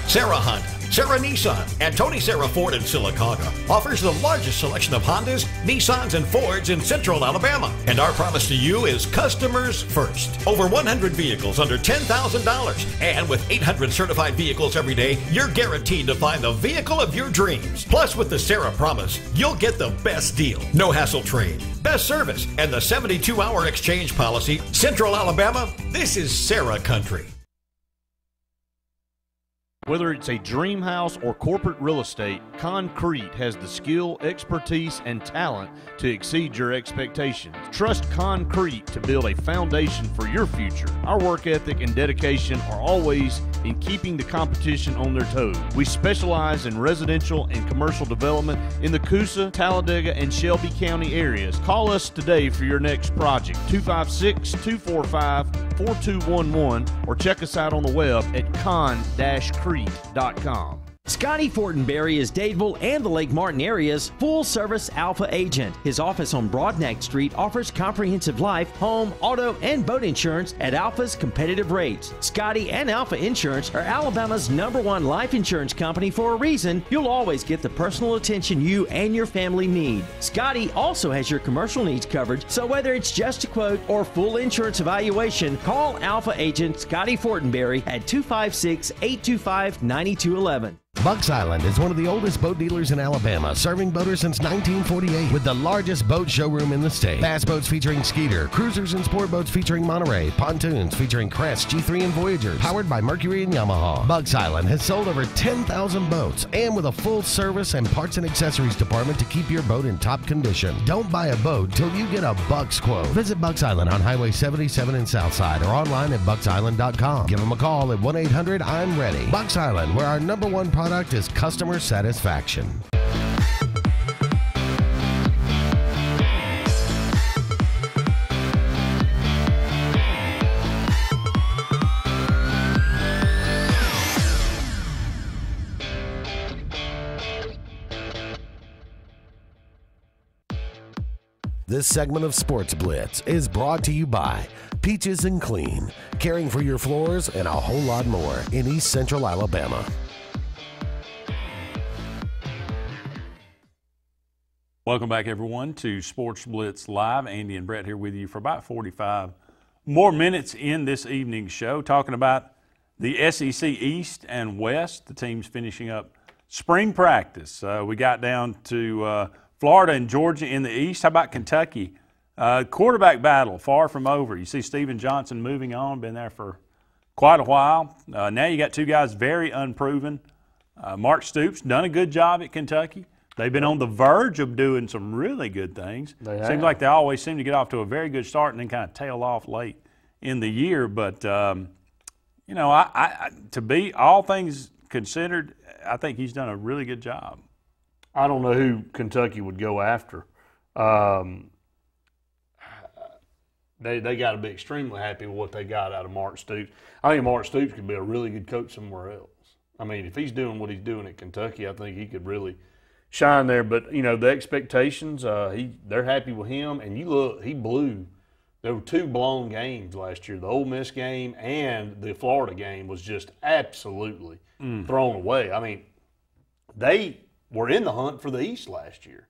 Sarah Honda, Sarah Nissan, and Tony Sarah Ford in Sylacauga offers the largest selection of Hondas, Nissans, and Fords in Central Alabama. And our promise to you is customers first. Over 100 vehicles under $10,000. And with 800 certified vehicles every day, you're guaranteed to find the vehicle of your dreams. Plus, with the Sarah Promise, you'll get the best deal. No hassle trade, best service, and the 72-hour exchange policy. Central Alabama, this is Sarah country.
Whether it's a dream house or corporate real estate, Concrete has the skill, expertise, and talent to exceed your expectations. Trust Concrete to build a foundation for your future. Our work ethic and dedication are always in keeping the competition on their toes. We specialize in residential and commercial development in the Coosa, Talladega, and Shelby County areas. Call us today for your next project, 256-245-4211, or check us out on the web at con-crete.com.
Scotty Fortenberry is Dadeville and the Lake Martin area's full-service Alpha agent. His office on Broadneck Street offers comprehensive life, home, auto, and boat insurance at Alpha's competitive rates. Scotty and Alpha Insurance are Alabama's #1 life insurance company for a reason. You'll always get the personal attention you and your family need. Scotty also has your commercial needs covered, so whether it's just a quote or full insurance evaluation, call Alpha agent Scotty Fortenberry at 256-825-9211.
Bucks Island is one of the oldest boat dealers in Alabama, serving boaters since 1948 with the largest boat showroom in the state. Bass boats featuring Skeeter, cruisers and sport boats featuring Monterey, pontoons featuring Crest, G3 and Voyagers, powered by Mercury and Yamaha. Bucks Island has sold over 10,000 boats and with a full service and parts and accessories department to keep your boat in top condition. Don't buy a boat till you get a Bucks quote. Visit Bucks Island on Highway 77 in Southside or online at bucksisland.com. Give them a call at 1-800-I'm-READY. Bucks Island, where our #1 product is customer satisfaction. This segment of Sports Blitz is brought to you by Peaches and Clean, caring for your floors and a whole lot more in East Central Alabama.
Welcome back, everyone, to Sports Blitz Live. Andy and Brett here with you for about 45 more minutes in this evening's show, talking about the SEC East and West, the teams finishing up spring practice. We got down to Florida and Georgia in the East. How about Kentucky? Quarterback battle, far from over. You see Steven Johnson moving on, been there for quite a while. Now you got two guys very unproven. Mark Stoops done a good job at Kentucky. They've been on the verge of doing some really good things. Seems like they always seem to get off to a very good start and then kind of tail off late in the year. But, you know, I to be all things considered, I think he's done a really good job.
I don't know who Kentucky would go after. They got to be extremely happy with what they got out of Mark Stoops. I think Mark Stoops could be a really good coach somewhere else. I mean, if he's doing what he's doing at Kentucky, I think he could really shine there. But, you know, the expectations, they're happy with him. And you look, he blew. There were two blown games last year. The Ole Miss game and the Florida game was just absolutely thrown away. I mean, they were in the hunt for the East last year.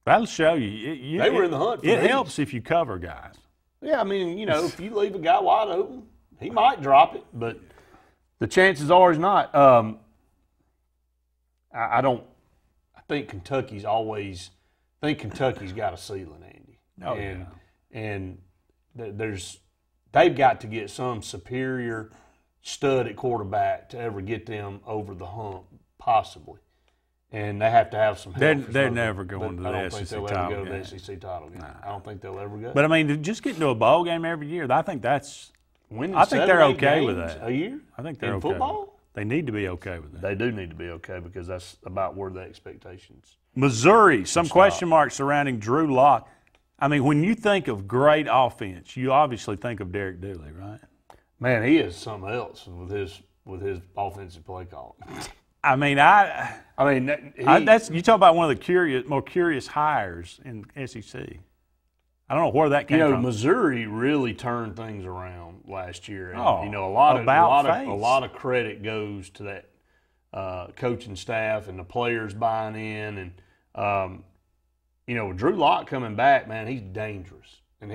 That'll show you.
They were in the hunt for the East.
It helps if you cover guys.
Yeah, I mean, you know, if you leave a guy wide open, he might drop it, but the chances are he's not. I think Kentucky's got a ceiling, Andy. And they've got to get some superior stud at quarterback to ever get them over the hump, possibly. And they have to have some help.
They're never going to the SEC title game.
I don't think they'll ever go to the SEC title game. I don't think they'll ever go.
But, I mean, just getting to a bowl game every year, I think that's – I think they're okay with that.
A year?
I think they're okay.
In football?
They need to be okay with that.
They do need to be okay because that's about where the expectations.
Missouri, some question marks surrounding Drew Lock. I mean, when you think of great offense, you obviously think of Derek Dooley, right?
Man, he is something else with his offensive play call.
I mean, that's you talk about one of the more curious hires in SEC. I don't know where that came from.
Missouri really turned things around last year. And, a lot of credit goes to that coaching staff and the players buying in. And Drew Lock coming back, man, he's dangerous. And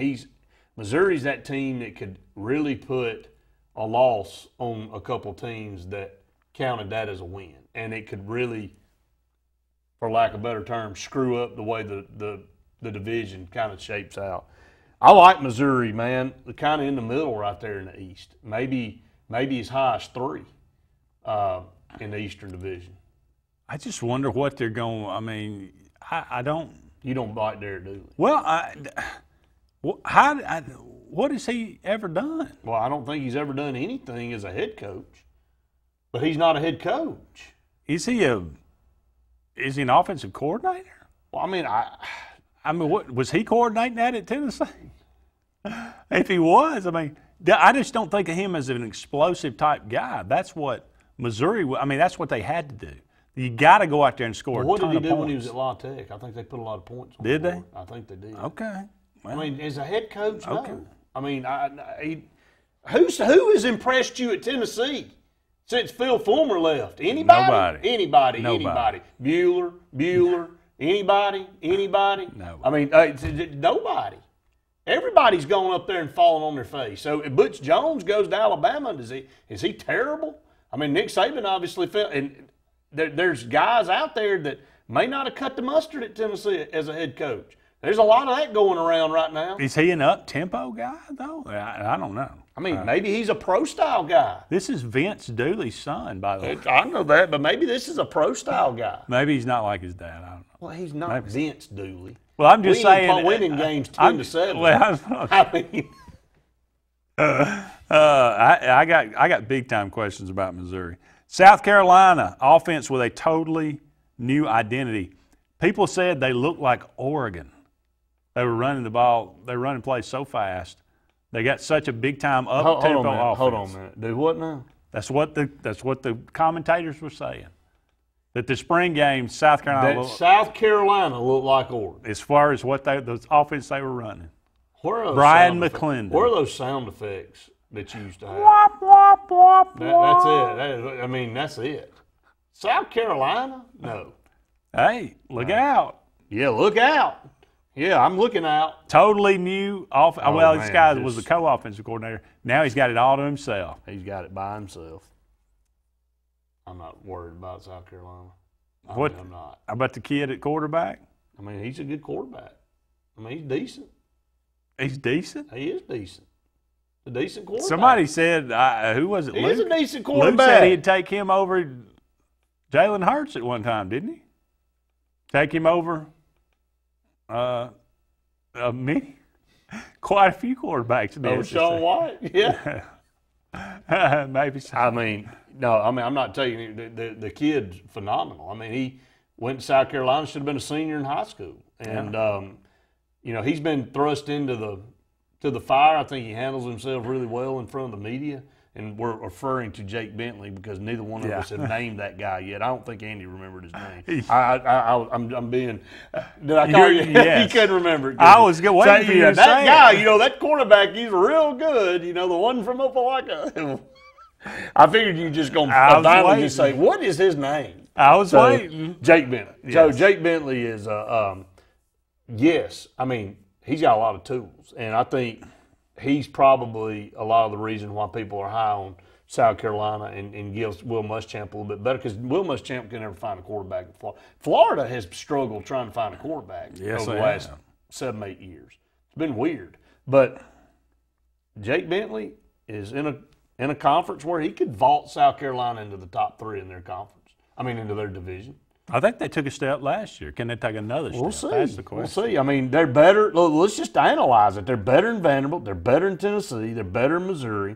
Missouri's that team that could really put a loss on a couple teams that counted that as a win. And it could really, for lack of a better term, screw up the way the division kind of shapes out. I like Missouri, man. They're kind of in the middle right there in the East. Maybe as high as 3 in the Eastern Division.
I just wonder what they're going – I mean, I don't –
You don't like Derek Dooley.
Well, what has he ever done?
Well, I don't think he's ever done anything as a head coach. But he's not a head coach.
Is he an offensive coordinator?
Well,
I mean, what was he coordinating that at Tennessee? If he was, I mean, I just don't think of him as an explosive type guy. That's what Missouri. I mean, that's what they had to do. You got to go out there and score.
Well, what
a ton
did he do
of
when he was
points.
at La Tech? I think they put a lot of points on
Did
the
they?
board. I think they did.
Okay. Well,
I mean, as a head coach, no.
Okay.
I mean, who has impressed you at Tennessee since Phil Fulmer left? Anybody?
Nobody.
Anybody? Bueller. Anybody?
No.
I mean, nobody. Everybody's going up there and falling on their face. So if Butch Jones goes to Alabama, is he terrible? I mean, Nick Saban obviously felt, and there's guys out there that may not have cut the mustard at Tennessee as a head coach. There's a lot of that going around right now.
Is he an up-tempo guy, though? I don't know.
I mean, maybe he's a pro-style guy.
This is Vince Dooley's son, by the way.
I know that, but maybe this is a pro-style guy.
Maybe he's not like his dad. I don't know.
Well, he's not Vince Dooley.
Well, I'm just saying.
Winning games 10-7.
Well,
I mean,
I got big-time questions about Missouri. South Carolina offense with a totally new identity. People said they looked like Oregon. They were running the ball. They were running plays so fast. They got such a big-time up-tempo offense.
Hold on a minute. Do what now?
That's what the commentators were saying. That the spring game, South Carolina
looked like Oregon.
As far as the offense they were running.
Where are those
Brian
sound
McClendon.
Where are those sound effects that you used to have?
Wop, wop, wop,
That's it. That's it. South Carolina? No.
Hey, look out.
Yeah, look out. Yeah, I'm looking out.
Totally new offense. Well, this guy was the
just-
co-offensive coordinator. Now he's got it all to himself.
He's got it by himself. I'm not worried about South Carolina. I'm not.
How about the kid at quarterback?
I mean, he's a good quarterback. I mean, he's decent.
He's decent?
He is decent. A decent quarterback.
Somebody said, who was it?
He
Luke?
is a decent
Luke
quarterback.
said he'd take him over Jalen Hurts at one time, didn't he? Take him over quite a few quarterbacks. In the
Oh,
SEC.
Sean White? Yeah.
Maybe so.
I'm not telling you, the kid's phenomenal. I mean, he went to South Carolina, should have been a senior in high school. And, he's been thrust into the fire. I think he handles himself really well in front of the media. And we're referring to Jake Bentley because neither one of us have named that guy yet. I don't think Andy remembered his name. I'm being. Did I call you?
Yes.
He couldn't remember it.
I was waiting for you to
that
say
guy,
it.
that quarterback, he's real good. The one from Opelika. I figured you just going to finally just say, what is his name?
I was waiting.
Jake Bentley.
Yes.
So Jake Bentley is, yes, I mean, he's got a lot of tools. And I think he's probably a lot of the reason why people are high on South Carolina and gives Will Muschamp a little bit better because Will Muschamp can never find a quarterback in Florida. Florida has struggled trying to find a quarterback over the last 7-8 years. It's been weird. But Jake Bentley is in a conference where he could vault South Carolina into the top 3 in their conference. I mean, into their division.
I think they took a step last year. Can they take another step?
We'll see.
That's the question.
We'll see. I mean, they're better. Let's just analyze it. They're better in Vanderbilt. They're better in Tennessee. They're better in Missouri.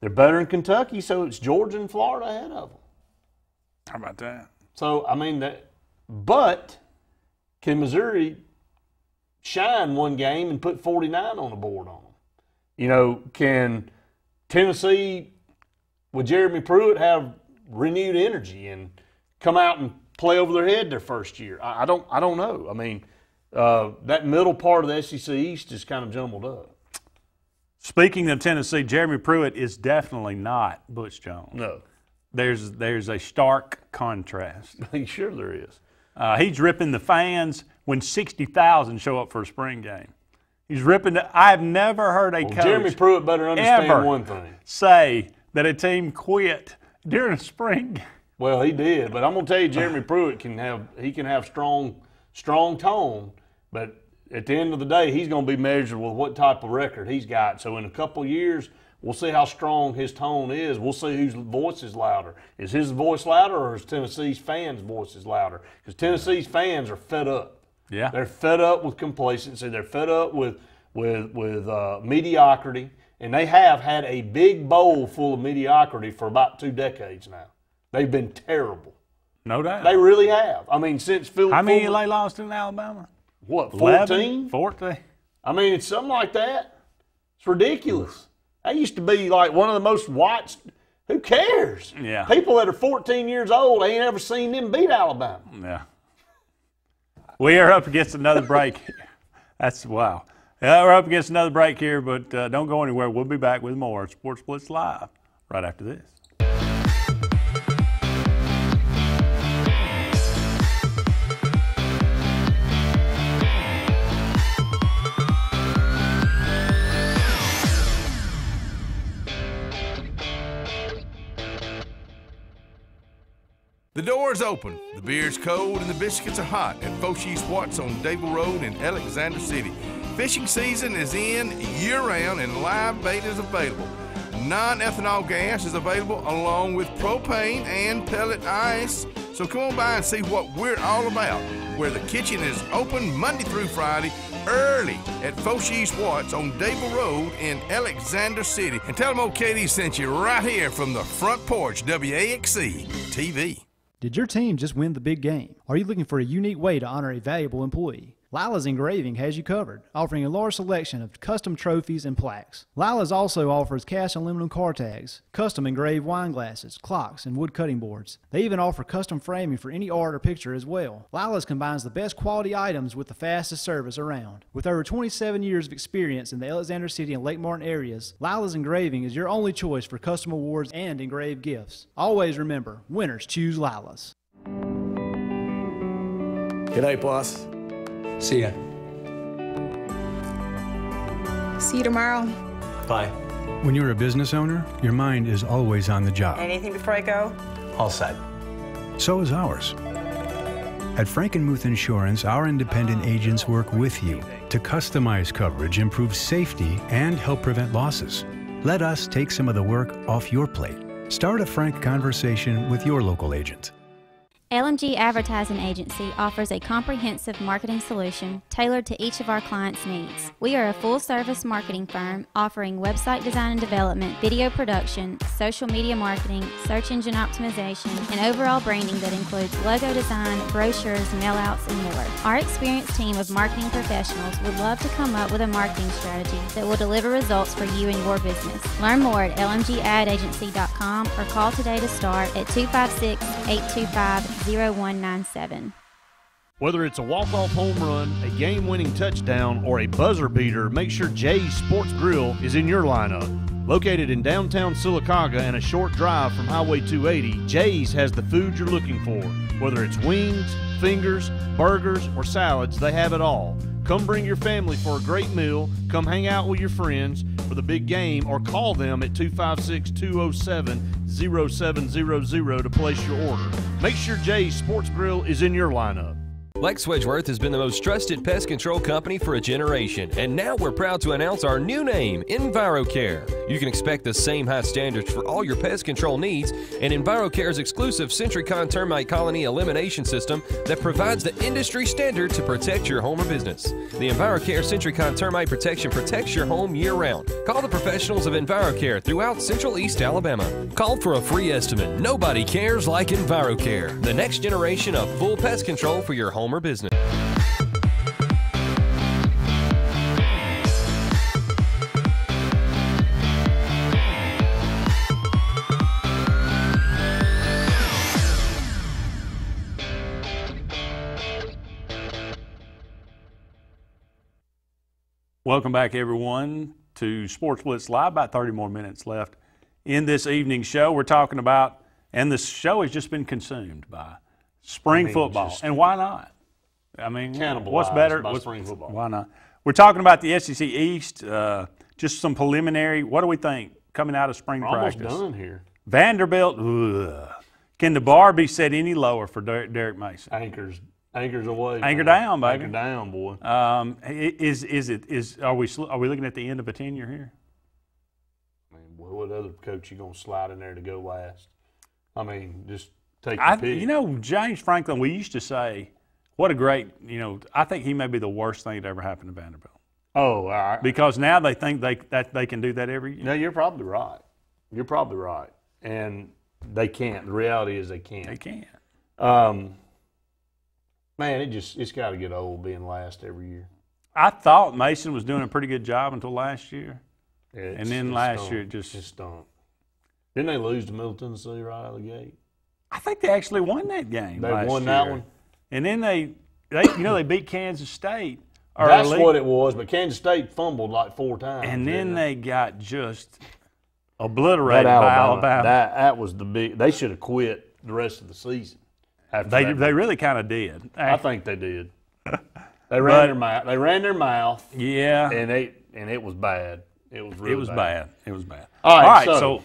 They're better in Kentucky. So it's Georgia and Florida ahead of them.
How about that?
So, I mean, but can Missouri shine one game and put 49 on the board on them? Can Tennessee, with Jeremy Pruitt, have renewed energy and come out and play over their head their first year? I don't know. I mean, that middle part of the SEC East is kind of jumbled up.
Speaking of Tennessee, Jeremy Pruitt is definitely not Butch Jones.
No.
There's a stark contrast.
Sure there is.
He's ripping the fans when 60,000 show up for a spring game. He's ripping I've never heard a coach
Jeremy Pruitt better understand one thing.
Say that a team quit during a spring game.
Well, he did, but I'm going to tell you, Jeremy Pruitt can have strong tone, but at the end of the day, he's going to be measured with what type of record he's got. So in a couple of years, we'll see how strong his tone is. We'll see whose voice is louder. Is his voice louder, or is Tennessee's fans' voice is louder? Because Tennessee's fans are fed up.
Yeah,
they're fed up with complacency. They're fed up with mediocrity, and they have had a big bowl full of mediocrity for about 2 decades now. They've been terrible.
No doubt.
They really have. I mean, since Phil.
How many they lost in Alabama?
What, 14?
14.
I mean, it's something like that. It's ridiculous. That used to be like one of the most watched Who cares?
Yeah.
People that are 14 years old ain't ever seen them beat Alabama.
Yeah. We are up against another break. That's wow. We're up against another break here, but don't go anywhere. We'll be back with more Sports Blitz Live right after this.
The door's open, the beer's cold, and the biscuits are hot at Foshee Sportz on Dable Road in Alexander City. Fishing season is in year-round and live bait is available. Non-ethanol gas is available along with propane and pellet ice. So come on by and see what we're all about, where the kitchen is open Monday through Friday early at Foshee Sportz on Dable Road in Alexander City. And tell them old Katie sent you right here from the front porch, WAXC TV.
Did your team just win the big game? Are you looking for a unique way to honor a valuable employee? Lila's Engraving has you covered, offering a large selection of custom trophies and plaques. Lila's also offers cast aluminum car tags, custom engraved wine glasses, clocks, and wood cutting boards. They even offer custom framing for any art or picture as well. Lila's combines the best quality items with the fastest service around. With over 27 years of experience in the Alexander City and Lake Martin areas, Lila's Engraving is your only choice for custom awards and engraved gifts. Always remember, winners choose Lila's.
G'day, boss. See ya.
See you tomorrow.
Bye.
When you're a business owner, your mind is always on the job.
Anything before I go?
All set.
So is ours. At Frankenmuth Insurance, our independent agents work with you to customize coverage, improve safety, and help prevent losses. Let us take some of the work off your plate. Start a frank conversation with your local agent.
LMG Advertising Agency offers a comprehensive marketing solution tailored to each of our clients' needs. We are a full-service marketing firm offering website design and development, video production, social media marketing, search engine optimization, and overall branding that includes logo design, brochures, mailouts, and more. Our experienced team of marketing professionals would love to come up with a marketing strategy that will deliver results for you and your business. Learn more at lmgadagency.com or call today to start at 256-825-0197.
Whether it's a walk-off home run, a game-winning touchdown, or a buzzer beater, make sure Jay's Sports Grill is in your lineup. Located in downtown Sylacauga and a short drive from Highway 280, Jay's has the food you're looking for. Whether it's wings, fingers, burgers, or salads, they have it all. Come bring your family for a great meal, come hang out with your friends for the big game, or call them at 256-207-0700 to place your order. Make sure Jay's Sports Grill is in your lineup.
Lex Wedgeworth has been the most trusted pest control company for a generation, and now we're proud to announce our new name, EnviroCare. You can expect the same high standards for all your pest control needs, and EnviroCare's exclusive Sentricon termite colony elimination system that provides the industry standard to protect your home or business. The EnviroCare Sentricon termite protection protects your home year-round. Call the professionals of EnviroCare throughout Central East Alabama. Call for a free estimate. Nobody cares like EnviroCare, the next generation of full pest control for your home or business.
Welcome back, everyone, to Sports Blitz Live. About 30 more minutes left in this evening's show. We're talking about, and the show has just been consumed by spring football. And why not? I mean, what's better?
Spring football.
Why not? We're talking about the SEC East. Just some preliminary. What do we think coming out of spring practice?
Almost done here.
Vanderbilt. Ugh. Can the bar be set any lower for Derek Mason?
Anchors away.
Anchor down, baby.
Anchor down, boy.
Are we looking at the end of a tenure here?
I mean, what other coach you gonna slide in there to go last? I mean, just take the pick.
You know, James Franklin. We used to say, what a great. I think he may be the worst thing that ever happened to Vanderbilt.
Oh,
because now they think that they can do that every year.
No, you're probably right. And they can't. The reality is they can't.
They can't.
Man, it's got to get old being last every year.
I thought Mason was doing a pretty good job until last year, and then last year it just
stunk. Didn't they lose to Middle Tennessee right out of the gate?
I think they actually won that game.
They
last
won
year.
that one.
And then they they beat Kansas State early.
That's what it was, but Kansas State fumbled like 4 times.
And then they got just obliterated by Alabama.
That was the big. They should have quit the rest of the season.
They really kind of did.
I think they did. They ran their mouth. They ran their mouth.
Yeah.
And it was bad. It was really
bad. It was bad.
All right.
So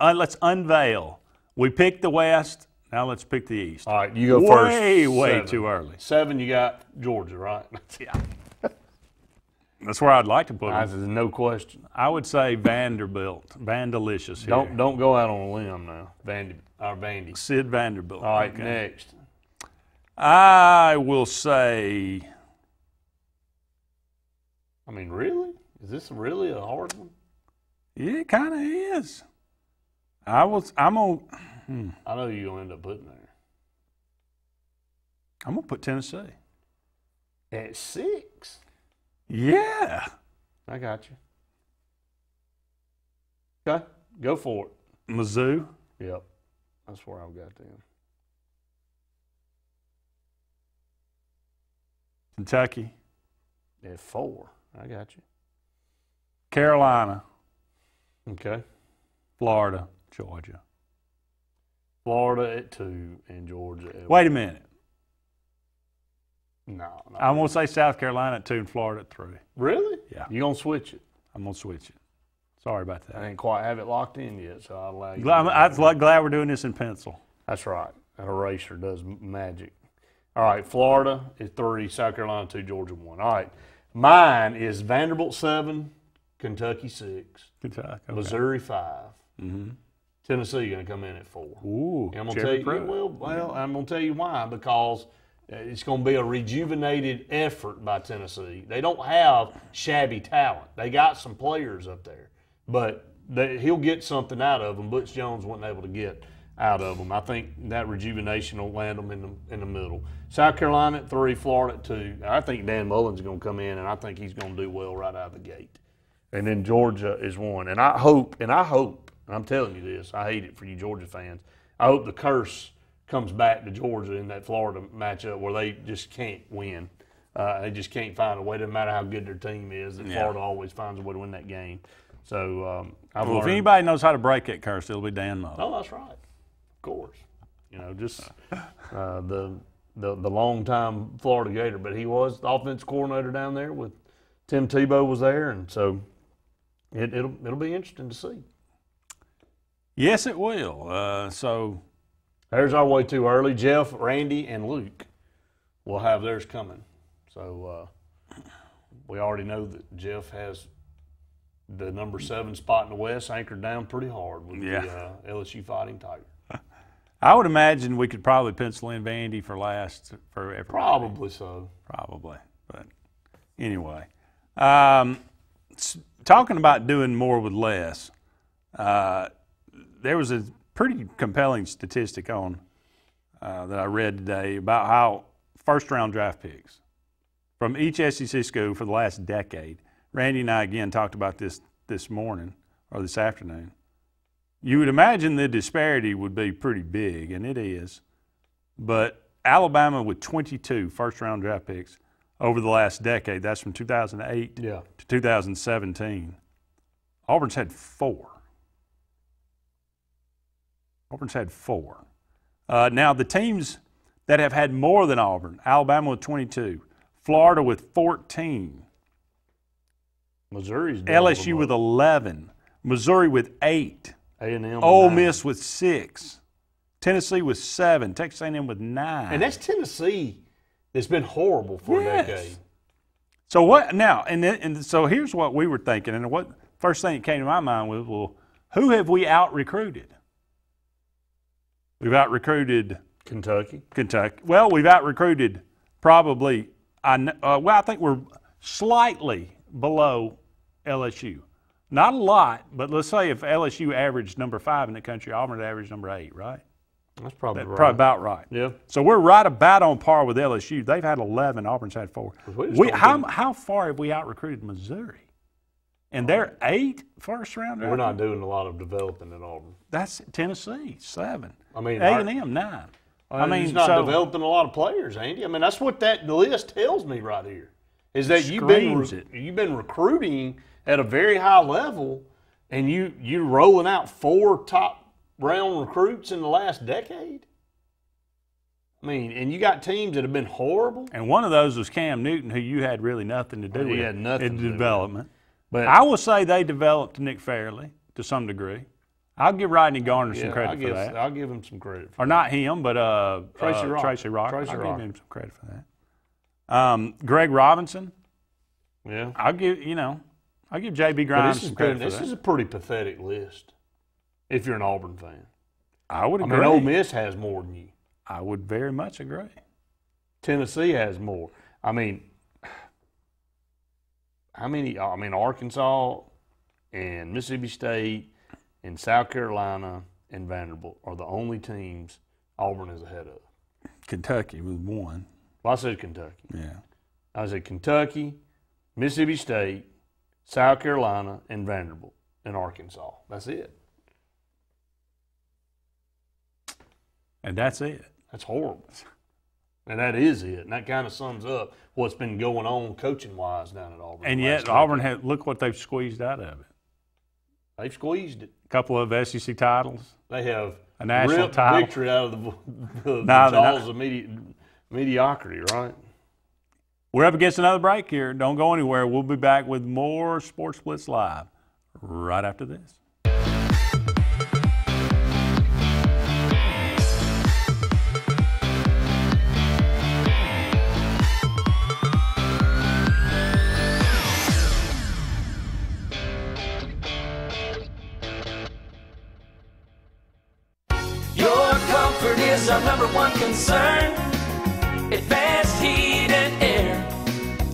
let's unveil. We picked the West. Now let's pick the East.
All right, you go first.
Way too early.
7, you got Georgia, right?
Yeah. That's where I'd like to put them.
There's no question.
I would say Vanderbilt. Vandelicious here.
Don't go out on a limb now. Vandy.
Sid Vanderbilt.
All right, next.
I will say.
I mean, really? Is this really a hard one?
Yeah, it kind of is. I'm gonna.
I know you're gonna end up putting there.
I'm gonna put Tennessee
at 6.
Yeah,
I got you. Okay, go for it.
Mizzou.
Yep, that's where I've got them.
Kentucky.
At 4. I got you.
Carolina.
Okay.
Florida. Georgia.
Florida at 2 and Georgia at 1.
Wait a minute.
No.
I'm going to say South Carolina at 2 and Florida at 3.
Really?
Yeah.
You going to switch it?
I'm going to switch it. Sorry about that.
I didn't quite have it locked in yet, so I'll allow you.
I'm glad we're doing this in pencil.
That's right. An eraser does magic. All right, Florida is 3, South Carolina 2, Georgia 1. All right. Mine is Vanderbilt 7, Kentucky 6,
Kentucky, okay.
Missouri 5.
Mm-hmm.
Tennessee going to come in at 4.
Ooh,
and I'm going to tell you, I'm going to tell you why, because it's going to be a rejuvenated effort by Tennessee. They don't have shabby talent. They got some players up there, but he'll get something out of them. Butch Jones wasn't able to get out of them. I think that rejuvenation will land them in the middle. South Carolina at 3, Florida at 2. I think Dan Mullen's going to come in, and I think he's going to do well right out of the gate. And then Georgia is 1. And I hope, I'm telling you this, I hate it for you Georgia fans, I hope the curse comes back to Georgia in that Florida matchup where they just can't win. They just can't find a way. It doesn't matter how good their team is. Florida always finds a way to win that game. So
if anybody knows how to break that curse, it'll be Dan Mullen.
Oh, that's right. Of course. Just the longtime Florida Gator, but he was the offensive coordinator down there with Tim Tebow was there, and so it'll be interesting to see.
Yes, it will. So
there's our way too early. Jeff, Randy, and Luke will have theirs coming. So we already know that Jeff has the number 7 spot in the West anchored down pretty hard with the LSU Fighting Tiger.
I would imagine we could probably pencil in Vandy for last for everybody.
Probably so.
Probably. But anyway, talking about doing more with less, there was a pretty compelling statistic on that I read today about how first-round draft picks from each SEC school for the last decade. Randy and I again talked about this morning or this afternoon. You would imagine the disparity would be pretty big, and it is. But Alabama with 22 first-round draft picks over the last decade, that's from 2008 to 2017. Auburn's had 4. Now, the teams that have had more than Auburn, Alabama with 22, Florida with 14,
Missouri's
LSU with 11, Missouri with 8,
A&M
Ole
9.
Miss with 6, Tennessee with 7, Texas A&M with 9.
And that's Tennessee that's been horrible for a decade.
So what now? And so here's what we were thinking, and what first thing that came to my mind was, well, who have we out-recruited? We've out-recruited
Kentucky.
Well, we've out-recruited probably. I think we're slightly below LSU. Not a lot, but let's say if LSU averaged number 5 in the country, Auburn would average number 8, right?
That's probably right.
Probably about right.
Yeah.
So we're right about on par with LSU. They've had 11. Auburn's had 4. How far have we out-recruited Missouri? And they're 8 first-round draft.
We're not doing a lot of developing at Auburn.
That's Tennessee, 7.
I mean,
A&M, 9. I mean,
he's not developing a lot of players, Andy. I mean, that's what that list tells me right here. Is that you've been recruiting at a very high level, and you're rolling out 4 top-round recruits in the last decade? I mean, and you got teams that have been horrible.
And one of those was Cam Newton, who you had really nothing to do with.
He had nothing
in
to do
development.
But
I will say they developed Nick Fairley to some degree. I'll give Rodney Garner some credit for that.
I'll give him some credit for
or
that.
not him, but Tracy Rock. I'll give him some credit for that. Greg Robinson.
Yeah.
I'll give J.B. Grimes some credit for that.
This is a pretty pathetic list if you're an Auburn fan.
I would agree.
I mean, Ole Miss has more than you.
I would very much agree.
Tennessee has more. I mean, how many? I mean, Arkansas and Mississippi State and South Carolina and Vanderbilt are the only teams Auburn is ahead of.
Kentucky was 1.
Well, I said Kentucky.
Yeah.
I said Kentucky, Mississippi State, South Carolina, and Vanderbilt, and Arkansas. That's it.
And that's it.
That's horrible. And that is it. And that kind of sums up what's been going on coaching-wise down at Auburn.
And yet Auburn look what they've squeezed out of it.
They've squeezed it.
A couple of SEC titles.
They have
a national
ripped
title.
Victory out of the jaws of mediocrity, right?
We're up against another break here. Don't go anywhere. We'll be back with more Sports Blitz Live right after this.
Is our number one concern. Advanced Heat and Air.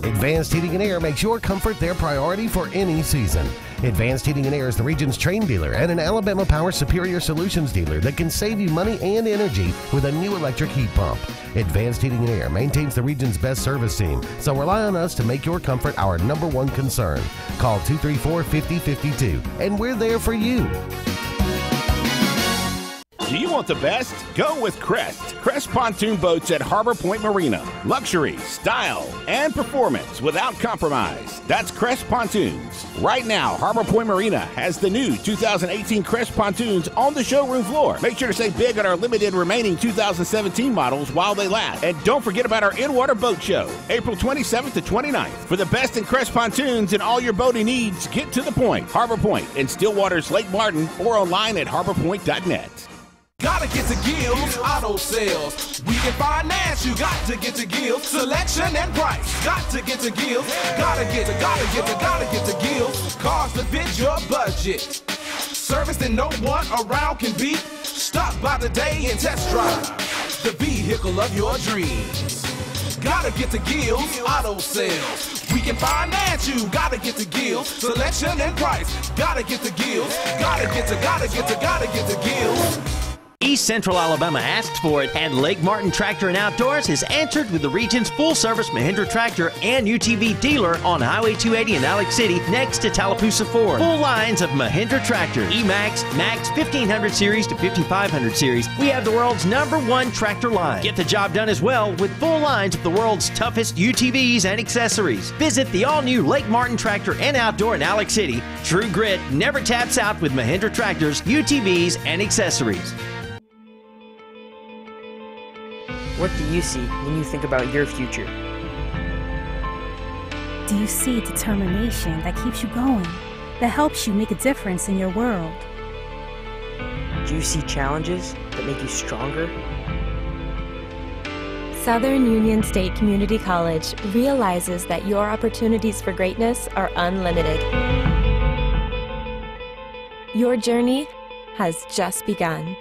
Advanced Heating and Air makes your comfort their priority for any season. Advanced Heating and Air is the region's Trane dealer and an Alabama Power Superior Solutions dealer that can save you money and energy with a new electric heat pump. Advanced Heating and Air maintains the region's best service team, so rely on us to make your comfort our number one concern. Call 234-5052, and we're there for you.
Do you want the best? Go with Crest. Crest pontoon boats at Harbor Point Marina. Luxury, style, and performance without compromise. That's Crest Pontoons. Right now, Harbor Point Marina has the new 2018 Crest pontoons on the showroom floor. Make sure to save big on our limited remaining 2017 models while they last. And don't forget about our in-water boat show, April 27th to 29th. For the best in Crest pontoons and all your boating needs, get to the point. Harbor Point in Stillwater's Lake Martin or online at harborpoint.net.
Gotta get to Gills Auto Sales. We can finance, you got to get to Gills. Selection and price, got to get to Gills. Gotta get to Gills. Cars that fit your budget. Service that no one around can beat. Stop by today and test drive the vehicle of your dreams. Gotta get to Gills Auto Sales. We can finance you, gotta get to Gills. Selection and price, gotta get to Gills. Gotta get to Gills.
East Central Alabama asked for it, and Lake Martin Tractor and Outdoors has answered with the region's full-service Mahindra Tractor and UTV dealer on Highway 280 in Alex City next to Tallapoosa Ford. Full lines of Mahindra Tractor, E-Max, Max 1500 Series to 5500 Series. We have the world's #1 tractor line. Get the job done as well with full lines of the world's toughest UTVs and accessories. Visit the all-new Lake Martin Tractor and Outdoor in Alex City. True grit never taps out with Mahindra Tractors, UTVs, and accessories.
What do you see when you think about your future?
Do you see determination that keeps you going, that helps you make a difference in your world?
Do you see challenges that make you stronger?
Southern Union State Community College realizes that your opportunities for greatness are unlimited. Your journey has just begun.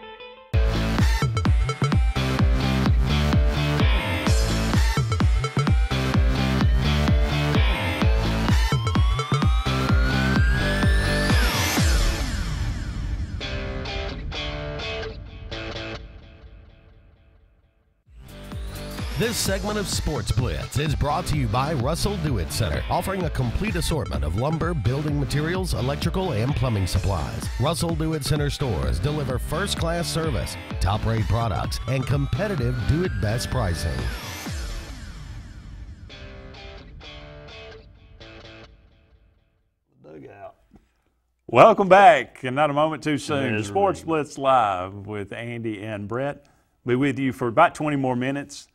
This segment of Sports Blitz is brought to you by Russell Do-It Center, offering a complete assortment of lumber, building materials, electrical, and plumbing supplies. Russell Do-It Center stores deliver first-class service, top-rate products, and competitive do-it-best pricing.
Welcome back, and not a moment too soon. Sports Blitz Live with Andy and Brett. Be with you for about 20 more minutes,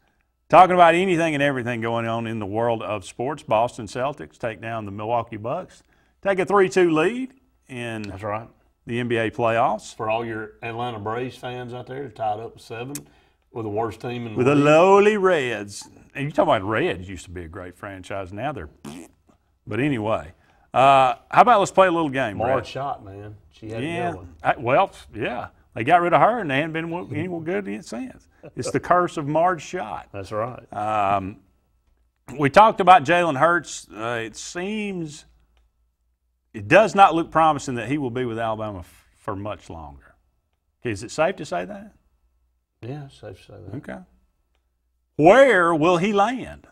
talking about anything and everything going on in the world of sports. Boston Celtics take down the Milwaukee Bucks, take a 3-2 lead in
That's right.
the NBA playoffs.
For all your Atlanta Braves fans out there, tied up 7 with the worst team in the
with
league.
the lowly Reds. And you talk about Reds used to be a great franchise. Now they're but anyway. How about let's play a little game, Brett?
Hard shot, man. She had it going.
Well, yeah. They got rid of her, and they haven't been any good since. It's the curse of Marge Shot.
That's right.
We talked about Jalen Hurts. It does not look promising that he will be with Alabama for much longer. Is it safe to say that?
Yeah, it's safe to say that.
Okay. Where will he land?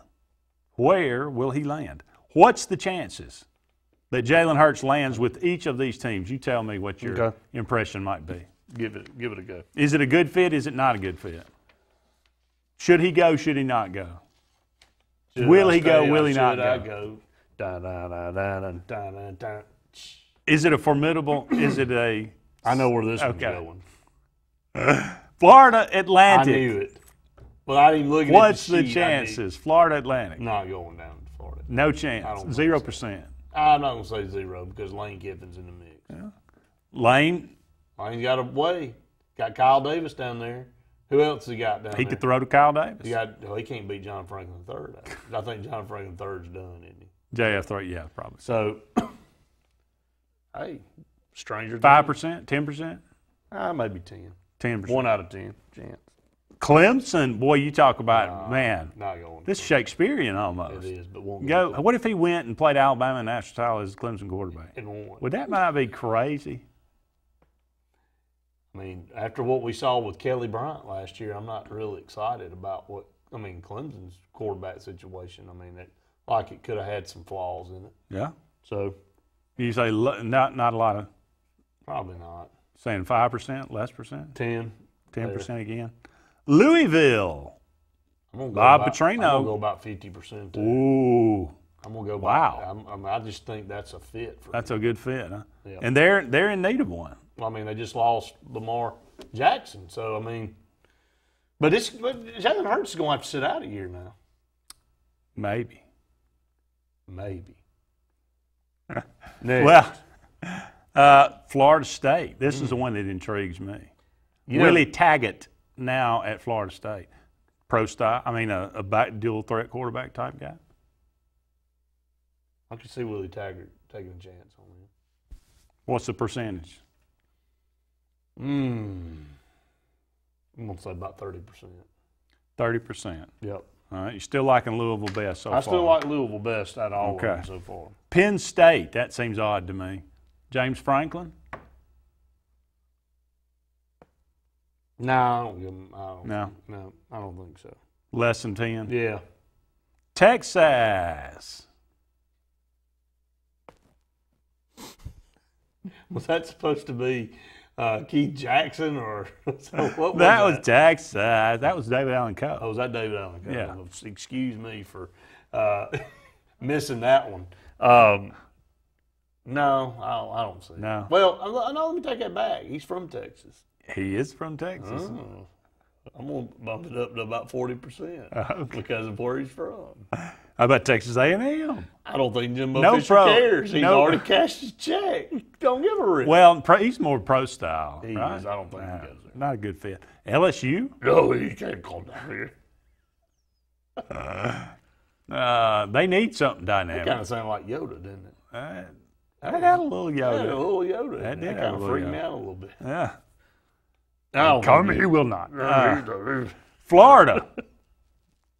Where will he land? What's the chances that Jalen Hurts lands with each of these teams? You tell me what your impression might be.
Give it a go.
Is it a good fit? Is it not a good fit? Should he go? Should he not go? Will he go? Will he not go? Is it a formidable? Is it a?
I know where this one's going.
Florida Atlantic.
I knew it. Well, I didn't look at
What's
the
the chances? Florida Atlantic.
Not going down to Florida.
No chance. 0%.
I'm not going to say 0 because Lane Kiffin's in the mix.
Yeah. Lane's
got a way. Got Kyle Davis down there. Who else he got down there?
He could throw to Kyle Davis.
He can't beat John Franklin III. I think John Franklin III's done, isn't he?
JF3, yeah, probably.
So, hey, stranger
5%, 10%?
Maybe 10.
10%.
1 out of 10 chance.
Clemson, boy, you talk about, man.
Not going.
This is Shakespearean almost.
It is, but won't
go. What if he went and played Alabama national title as a Clemson quarterback?
It won't.
Would that not be crazy?
I mean, after what we saw with Kelly Bryant last year, I'm not really excited about Clemson's quarterback situation. I mean, it could have had some flaws in it.
Yeah.
So.
You say not a lot of?
Probably not.
Saying 5%, less percent?
10.
10% again. Louisville.
Bob
Petrino.
I'm going to go about 50% too.
Ooh.
I'm going to go
wow.
I just think that's a fit.
That's a good fit, huh?
Yeah.
And they're in need of one.
Well, I mean, they just lost Lamar Jackson. So, I mean, but Jalen Hurts is going to have to sit out a year now.
Maybe.
Well,
Florida State. This is the one that intrigues me. Willie Taggart now at Florida State. Pro style. I mean, a dual threat quarterback type guy.
I could see Willie Taggart taking a chance on him.
What's the percentage?
I'm going to say about 30%.
30%.
Yep.
All right. You're still liking Louisville best so far?
I still like Louisville best out of all of them so far.
Penn State. That seems odd to me. James Franklin?
No, I don't give him.
No,
I don't think so.
Less than 10?
Yeah.
Texas.
Was that supposed to be Keith Jackson or what was
that? Was Texas. That was David Allen Coe.
Oh, was that David Allen Coe?
Yeah.
Excuse me for missing that one. No, I don't see.
No.
Well, no, let me take that back. He's from Texas.
He is from Texas.
Oh. I'm going to bump it up to about 40% because of where he's from.
How about Texas A&M?
I don't think Jimbo Fisher cares. He's already cashed his check. Don't give a rip.
Well, he's more pro style.
He
right?
is. I don't think he goes there.
Not a good fit. LSU?
No, he can't come down
here. They need something dynamic.
It kind of sounded like Yoda, didn't it?
That had a little Yoda.
Had a little Yoda.
That did
kind of freaked me out a little bit.
Yeah.
Come
he will not. Florida.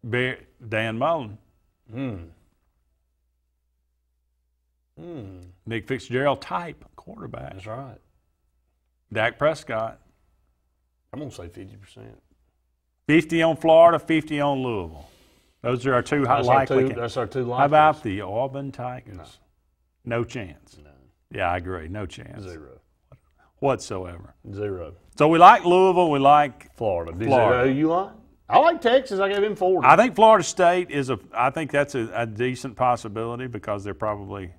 Dan Mullen. Nick Fitzgerald type quarterback.
That's right.
Dak Prescott.
I'm going to say 50%.
50 on Florida, 50 on Louisville. Those are our two likely.
That's our two likely.
How about the Auburn Tigers? No chance. No. Yeah, I agree. No chance.
Zero.
Whatsoever.
Zero.
So we like Louisville. We like
Florida. Who you like? I like Texas. I gave him 40.
I think Florida State is I think that's a decent possibility because they're probably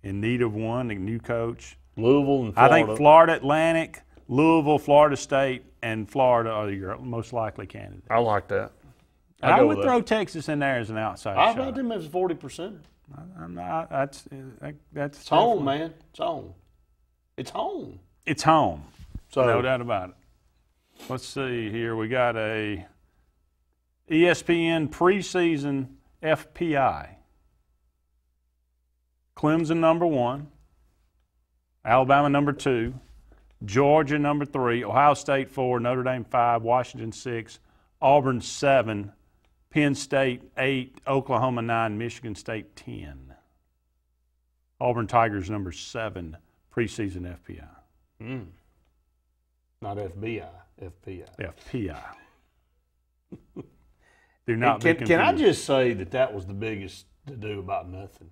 in need of one, a new coach.
Louisville and Florida.
I think Florida Atlantic, Louisville, Florida State, and Florida are your most likely candidates.
I like that.
I would throw Texas in there as an outside shot.
I thought them as 40%.
That's
it's home, man. It's home. It's home.
It's home.
So
no doubt about it. Let's see here. We got a ESPN preseason FPI. Clemson number 1, Alabama number 2, Georgia number 3, Ohio State 4, Notre Dame 5, Washington 6, Auburn 7, Penn State 8, Oklahoma 9, Michigan State 10. Auburn Tigers number 7 preseason FPI.
Not FBI, FPI.
FPI. Do not be confused.
Can I just say that was the biggest to do about nothing?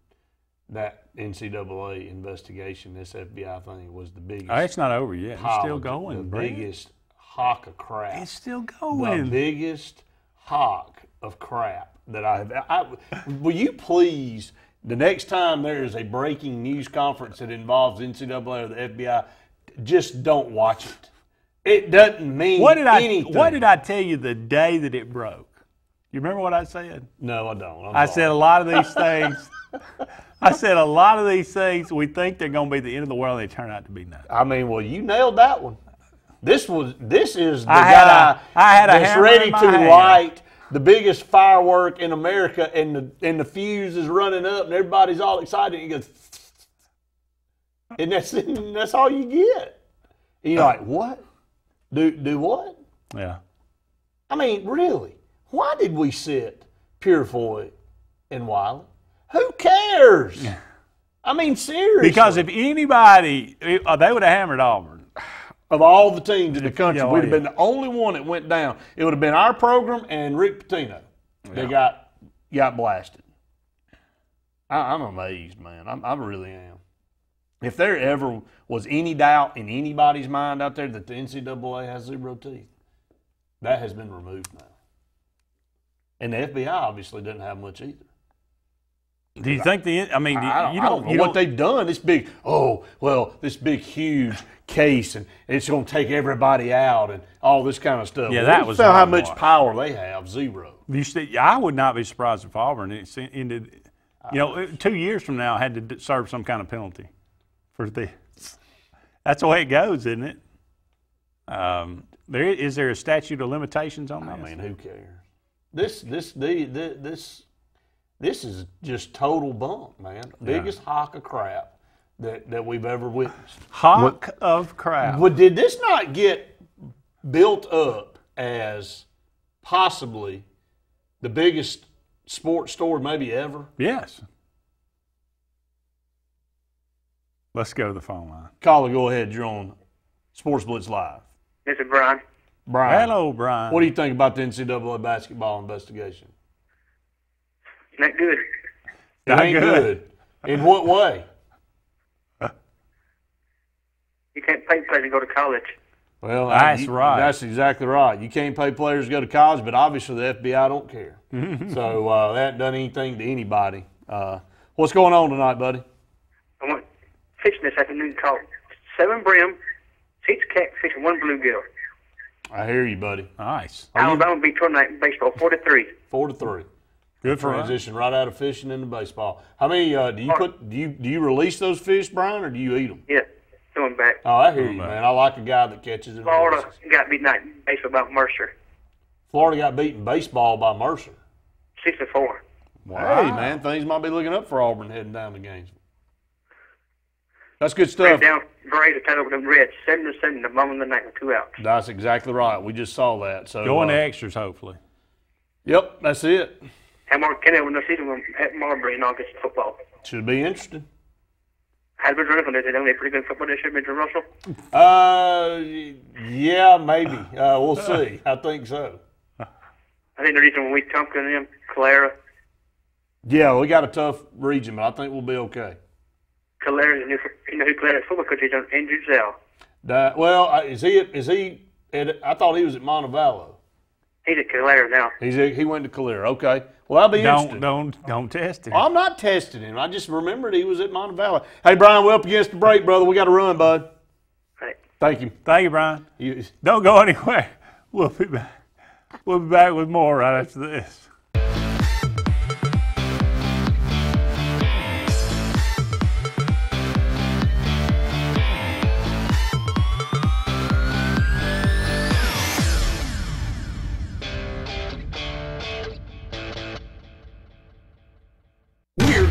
That NCAA investigation, this FBI thing, was the biggest.
It's not over yet. It's still going.
The biggest hawk of crap.
It's still going.
The biggest hawk of crap that will you please, the next time there is a breaking news conference that involves NCAA or the FBI, just don't watch it. It doesn't mean anything.
What did I tell you the day that it broke? You remember what I said?
No, I don't.
I said a lot of these things. I said a lot of these things we think they're going to be the end of the world, and they turn out to be nothing.
I mean, well, you nailed that one. This is the guy that's ready to light the biggest firework in America, and the fuse is running up, and everybody's all excited. And he goes, and that's all you get. And you're like, what? Do what?
Yeah.
I mean, really? Why did we sit Purefoy and Wiley? Who cares?
Yeah.
I mean, seriously.
Because if anybody, they would have hammered Auburn.
Of all the teams in the country, we'd have been the only one that went down. It would have been our program and Rick Pitino. They got blasted. I'm amazed, man. I really am. If there ever was any doubt in anybody's mind out there that the NCAA has zero teeth, that has been removed now. And the FBI obviously doesn't have much either.
Do you think you don't
know what they've done. This big, this big, huge case, and it's going to take everybody out and all this kind of stuff.
Yeah, that was
how much power they have. Zero.
I would not be surprised if Auburn ended, 2 years from now had to serve some kind of penalty for this. That's the way it goes, isn't it? Is there a statute of limitations on this?
I mean, who cares? This is just total bunk, man. Biggest hawk of crap that we've ever witnessed.
Hawk of crap.
Did this not get built up as possibly the biggest sports story maybe ever?
Yes. Let's go to the phone line.
Caller, go ahead. You're on Sports Blitz Live.
This is Brian.
Brian.
Hello, Brian.
What do you think about the NCAA basketball investigation?
Not good.
It ain't good. In what way?
You can't pay players to go to college.
Well,
that's right.
That's exactly right. You can't pay players to go to college, but obviously the FBI don't care. So they haven't done anything to anybody. What's going on tonight, buddy?
I went fishing this afternoon, caught 7 brim, 6 catfish, and 1 bluegill.
I hear you, buddy.
Nice.
Alabama beat tonight in baseball 4-3.
4-3.
Good for
transition right out of fishing into baseball. How many do you release those fish, Brian, or do you eat them?
Yeah, throw them back.
Oh, I hear you, man. I like a guy that catches it.
Florida got beat tonight in baseball by Mercer.
Florida got beaten baseball by Mercer.
6-4.
Wow. Hey, man, things might be looking up for Auburn heading down to Gainesville. That's good stuff.
Down Gray to tie over them Reds, 7-7, the bottom of the night with 2 outs.
That's exactly right. We just saw that. So
going to extras, hopefully.
Yep, that's it.
And Mark Kennedy with no season at Marbury in August football.
Should be interesting.
Has been driven. They don't play pretty good football this year, Mr. Russell.
Yeah, maybe. We'll see. I think so.
I think they're using Wetumpka and them, Calera.
Yeah, we got a tough region, but I think we'll be okay.
Calera, you know who Calera is football coach? He's on injured Zell.
Is he? I thought he was at Montevallo.
He's at Calera now.
He went to Calera. Okay. Well, I'll be interested.
Don't test him.
I'm not testing him. I just remembered he was at Montevallo. Hey, Brian, we're up against the break, brother. We got to run, bud.
Right.
Thank you.
Thank you, Brian. Don't go anywhere. We'll be back. We'll be back with more right after this.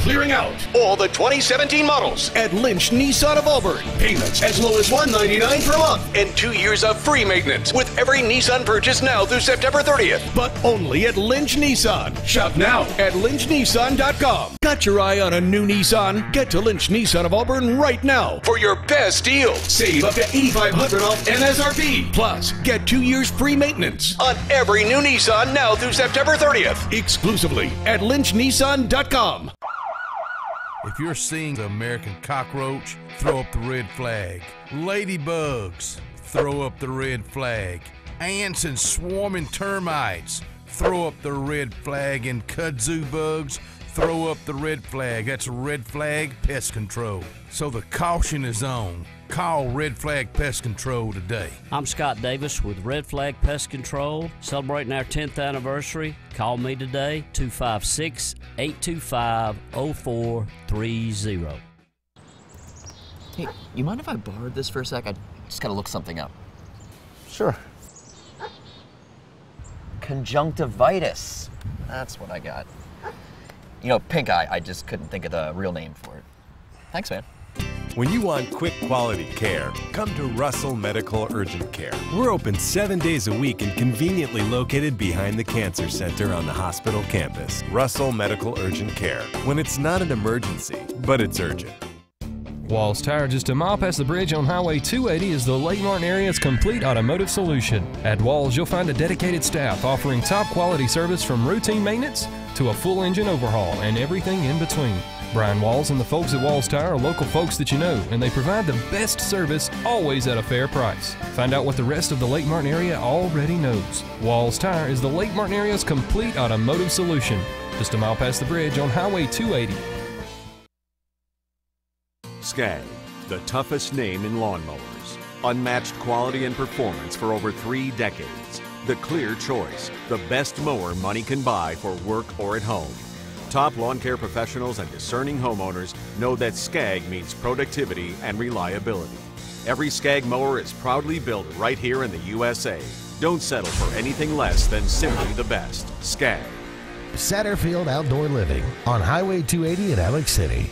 Clearing out all the 2017 models at Lynch Nissan of Auburn. Payments as low as $199 per month and 2 years of free maintenance with every Nissan purchase now through September 30th. But only at Lynch Nissan. Shop now at lynchnissan.com. Got your eye on a new Nissan? Get to Lynch Nissan of Auburn right now for your best deal. Save up to $8,500 off MSRP. Plus, get 2 years free maintenance on every new Nissan now through September 30th. Exclusively at lynchnissan.com.
If you're seeing the American cockroach, throw up the red flag. Ladybugs, throw up the red flag. Ants and swarming termites, throw up the red flag. And kudzu bugs, throw up the red flag. That's Red Flag Pest Control. So the caution is on. Call Red Flag Pest Control today.
I'm Scott Davis with Red Flag Pest Control, celebrating our 10th anniversary. Call me today, 256-825-0430.
Hey, you mind if I borrowed this for a sec? I just gotta look something up.
Sure.
Conjunctivitis. That's what I got. You know, pink eye, I just couldn't think of the real name for it. Thanks, man.
When you want quick quality care, come to Russell Medical Urgent Care. We're open 7 days a week and conveniently located behind the Cancer Center on the hospital campus. Russell Medical Urgent Care. When it's not an emergency, but it's urgent.
Walls Tire, just a mile past the bridge on Highway 280, is the Lake Martin area's complete automotive solution. At Walls, you'll find a dedicated staff offering top quality service from routine maintenance to a full engine overhaul and everything in between. Brian Walls and the folks at Walls Tire are local folks that you know, and they provide the best service always at a fair price. Find out what the rest of the Lake Martin area already knows. Walls Tire is the Lake Martin area's complete automotive solution. Just a mile past the bridge on Highway 280.
Skag, the toughest name in lawnmowers. Unmatched quality and performance for over 3 decades. The clear choice, the best mower money can buy for work or at home. Top lawn care professionals and discerning homeowners know that Skag means productivity and reliability. Every Skag mower is proudly built right here in the USA. Don't settle for anything less than simply the best. Skag.
Satterfield Outdoor Living on Highway 280 in Alex City.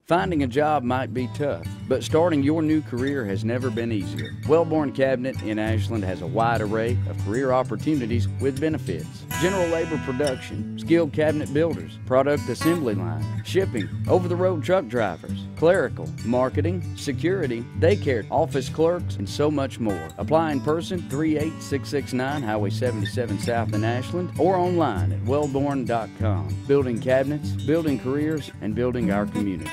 Finding a job might be tough, but starting your new career has never been easier. Wellborn Cabinet in Ashland has a wide array of career opportunities with benefits. General labor production, skilled cabinet builders, product assembly line, shipping, over-the-road truck drivers, clerical, marketing, security, daycare, office clerks, and so much more. Apply in person, 38669 Highway 77 South in Ashland, or online at wellborn.com. Building cabinets, building careers, and building our community.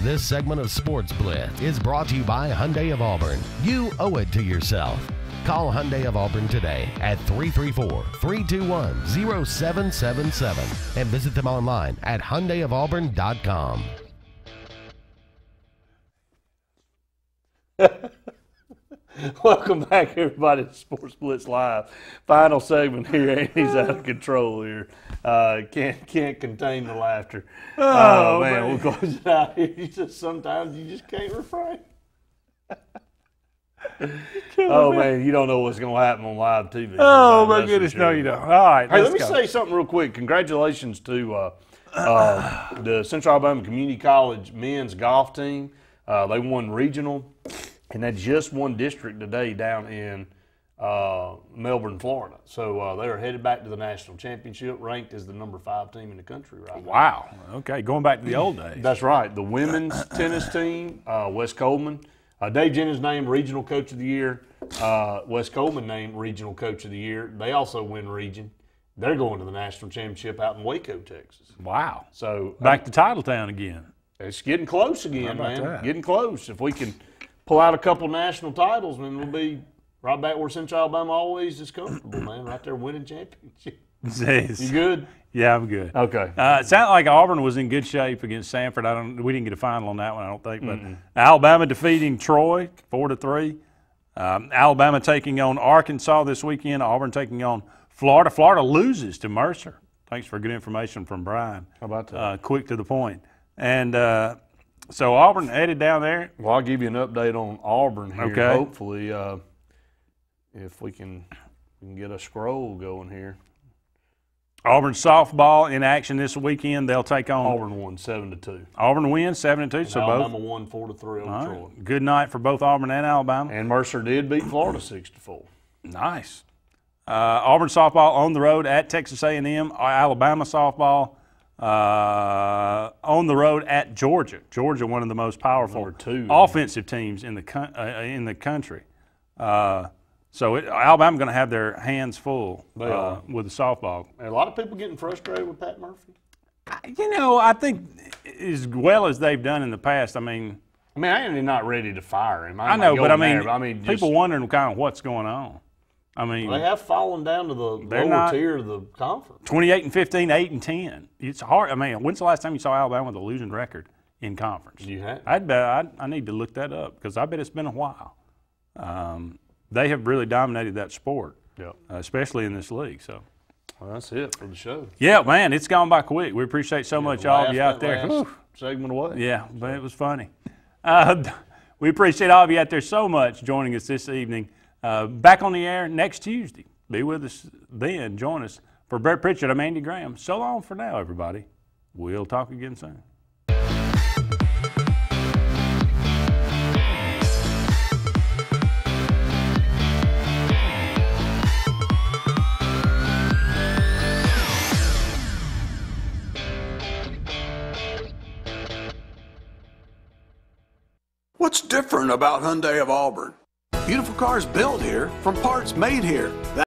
This segment of Sports Blitz is brought to you by Hyundai of Auburn. You owe it to yourself. Call Hyundai of Auburn today at 334-321-0777 and visit them online at HyundaiofAuburn.com.
Welcome back, everybody, to Sports Blitz Live. Final segment here. Andy's out of control here. Can't contain the laughter. Oh man, we'll close it out here. Sometimes you just can't refrain. Oh man, you don't know what's going to happen on live TV.
Oh my goodness, no you don't. All right,
hey, let me say something real quick. Congratulations to the Central Alabama Community College men's golf team. They won regional. and they just won district today down in Melbourne, Florida. So they are headed back to the national championship, ranked as the number 5 team in the country right now.
Wow. Okay, going back to the old days.
That's right. The women's tennis team, Wes Coleman. Dave Jennings named Regional Coach of the Year. Wes Coleman named Regional Coach of the Year. They also win region. They're going to the national championship out in Waco, Texas.
Wow.
So
back to Titletown again.
It's getting close again,
How about
man.
that?
Getting close. If we can pull out a couple national titles, then we'll be right back where Central Alabama always is comfortable, man. Right there winning championships. You good?
Yeah, I'm good.
Okay.
It sounded like Auburn was in good shape against Samford. We didn't get a final on that one, I don't think. But Alabama defeating Troy 4-3. Alabama taking on Arkansas this weekend. Auburn taking on Florida. Florida loses to Mercer. Thanks for good information from Brian.
How about that?
Quick to the point. And so Auburn headed down there.
Well, I'll give you an update on Auburn here.
Okay.
Hopefully, if we can get a scroll going here.
Auburn softball in action this weekend. They'll take on
Auburn won 7-2.
Auburn wins 7-2. So
Alabama
both
won 4-3 over Troy.
Good night for both Auburn and Alabama.
And Mercer did beat Florida 6-4.
Nice. Auburn softball on the road at Texas A&M. Alabama softball on the road at Georgia. Georgia, one of the most powerful offensive teams in the country. So Alabama's going to have their hands full with the softball.
And a lot of people getting frustrated with Pat Murphy.
I think as well as they've done in the past, I am
not ready to fire him.
I know, but
just,
people wondering kind of what's going on. They
have fallen down to the lower tier of the conference.
28-15, 8-10. It's hard. When's the last time you saw Alabama with a losing record in conference?
You have.
I need to look that up because I bet it's been a while. They have really dominated that sport, especially in this league. So,
well, that's it for the show.
Yeah, man, it's gone by quick. We appreciate so much all of you out there.
Segment away.
Yeah, but it was funny. We appreciate all of you out there so much joining us this evening. Back on the air next Tuesday. Be with us then. Join us. For Brett Pritchard, I'm Andy Graham. So long for now, everybody. We'll talk again soon.
What's different about Hyundai of Auburn? Beautiful cars built here from parts made here.